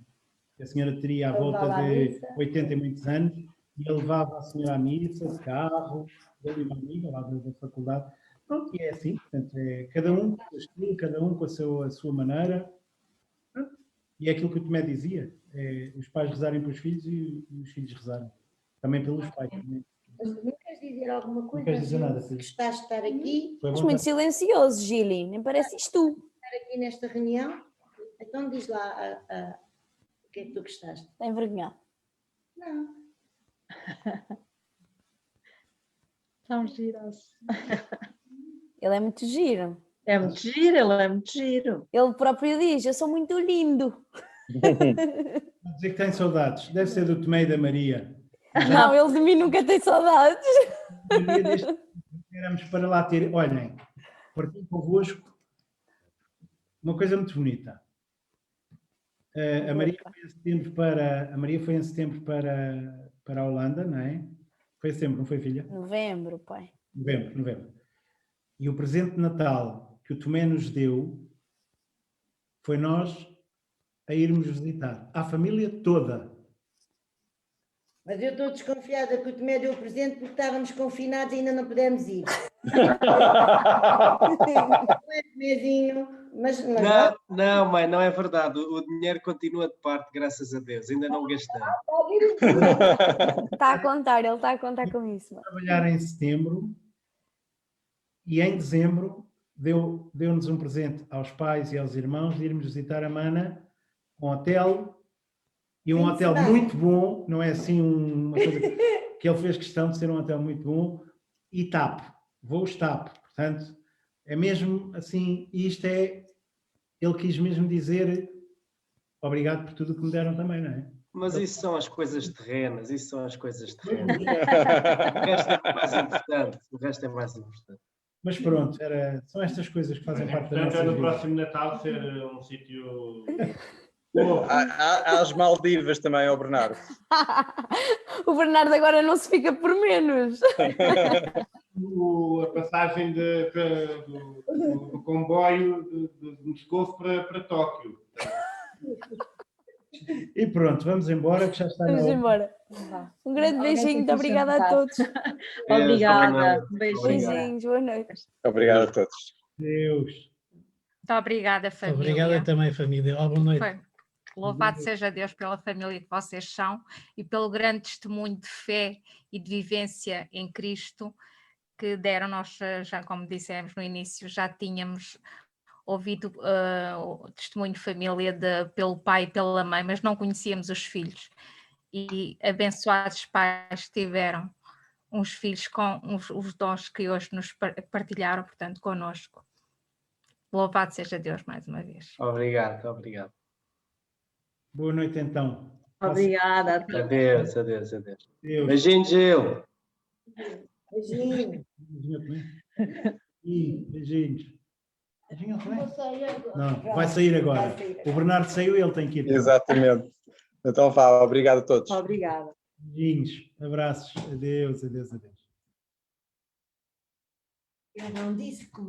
A senhora teria à volta de 80 e muitos anos e ele levava a senhora à missa, de carro, ele e uma amiga lá da faculdade. Pronto, e é assim, portanto, cada um com o seu estilo, cada um com a sua maneira. E é aquilo que o Tomé dizia, os pais rezarem pelos filhos e os filhos rezarem. Também pelos pais. Também. Mas não queres dizer alguma coisa? Não queres dizer nada, filho. Gostaste de estar aqui? Mas muito silencioso, Gili, nem pareces tu. Estar aqui nesta reunião? Então diz lá o que é que tu gostaste? Tem vergonha. Não. São giros. Ele é muito giro. É muito giro, ele é muito giro. Ele próprio diz, eu sou muito lindo. Vou dizer que tem saudades. Deve ser do Tomé e da Maria. Não, ele de mim nunca tem saudades. Maria, desde que éramos para lá ter... Olhem, partilho convosco uma coisa muito bonita. A Maria foi em setembro para a Holanda, não é? Foi em setembro, não foi, filha? Novembro, pai. Novembro. E o presente de Natal que o Tomé nos deu foi nós a irmos visitar. A família toda. Mas eu estou desconfiada que o Tomé deu o presente porque estávamos confinados e ainda não pudemos ir. Mas não, mãe, não é verdade. O dinheiro continua de parte, graças a Deus. Ainda não gastei. Está a contar, ele está a contar com isso. Trabalhar em setembro e em dezembro deu-nos um presente aos pais e aos irmãos de irmos visitar a Mana, um hotel, e um hotel muito bom, não é assim uma coisa que ele fez questão de ser um hotel muito bom, e TAP, voos TAP, portanto, é mesmo assim, isto é, ele quis mesmo dizer obrigado por tudo que me deram também, não é? Mas isso são as coisas terrenas, O resto é mais importante. Mas pronto, são estas coisas que fazem parte da nossa vida. No próximo Natal ser um sítio... Há as Maldivas também, ao Bernardo. O Bernardo agora não se fica por menos. A passagem do comboio de Moscou para Tóquio. E pronto, vamos embora, que já está na hora. Vamos embora. Um grande beijinho, muito obrigada a todos. Obrigada. Beijinhos, boa noite. Obrigado a todos. Deus. Muito obrigada, família. Obrigada também, família. Boa noite. Foi. Louvado seja Deus pela família que vocês são e pelo grande testemunho de fé e de vivência em Cristo que deram. Nós, já como dissemos no início, já tínhamos ouvido o testemunho de família pelo pai e pela mãe, mas não conhecíamos os filhos. E abençoados pais tiveram uns filhos com os dons que hoje nos partilharam, portanto, connosco. Louvado seja Deus mais uma vez. Obrigado, obrigado. Boa noite, então. Obrigada. Adeus, adeus, adeus. Deus. Beijinho, Gil. Beijinho. Beijinhos. Beijinho também? Vou sair agora. Não, vai sair agora. Vai sair O Bernardo saiu e ele tem que ir. Exatamente. Então vá, obrigado a todos. Obrigada. Beijinhos, abraços. Adeus, adeus, adeus. Eu não disse que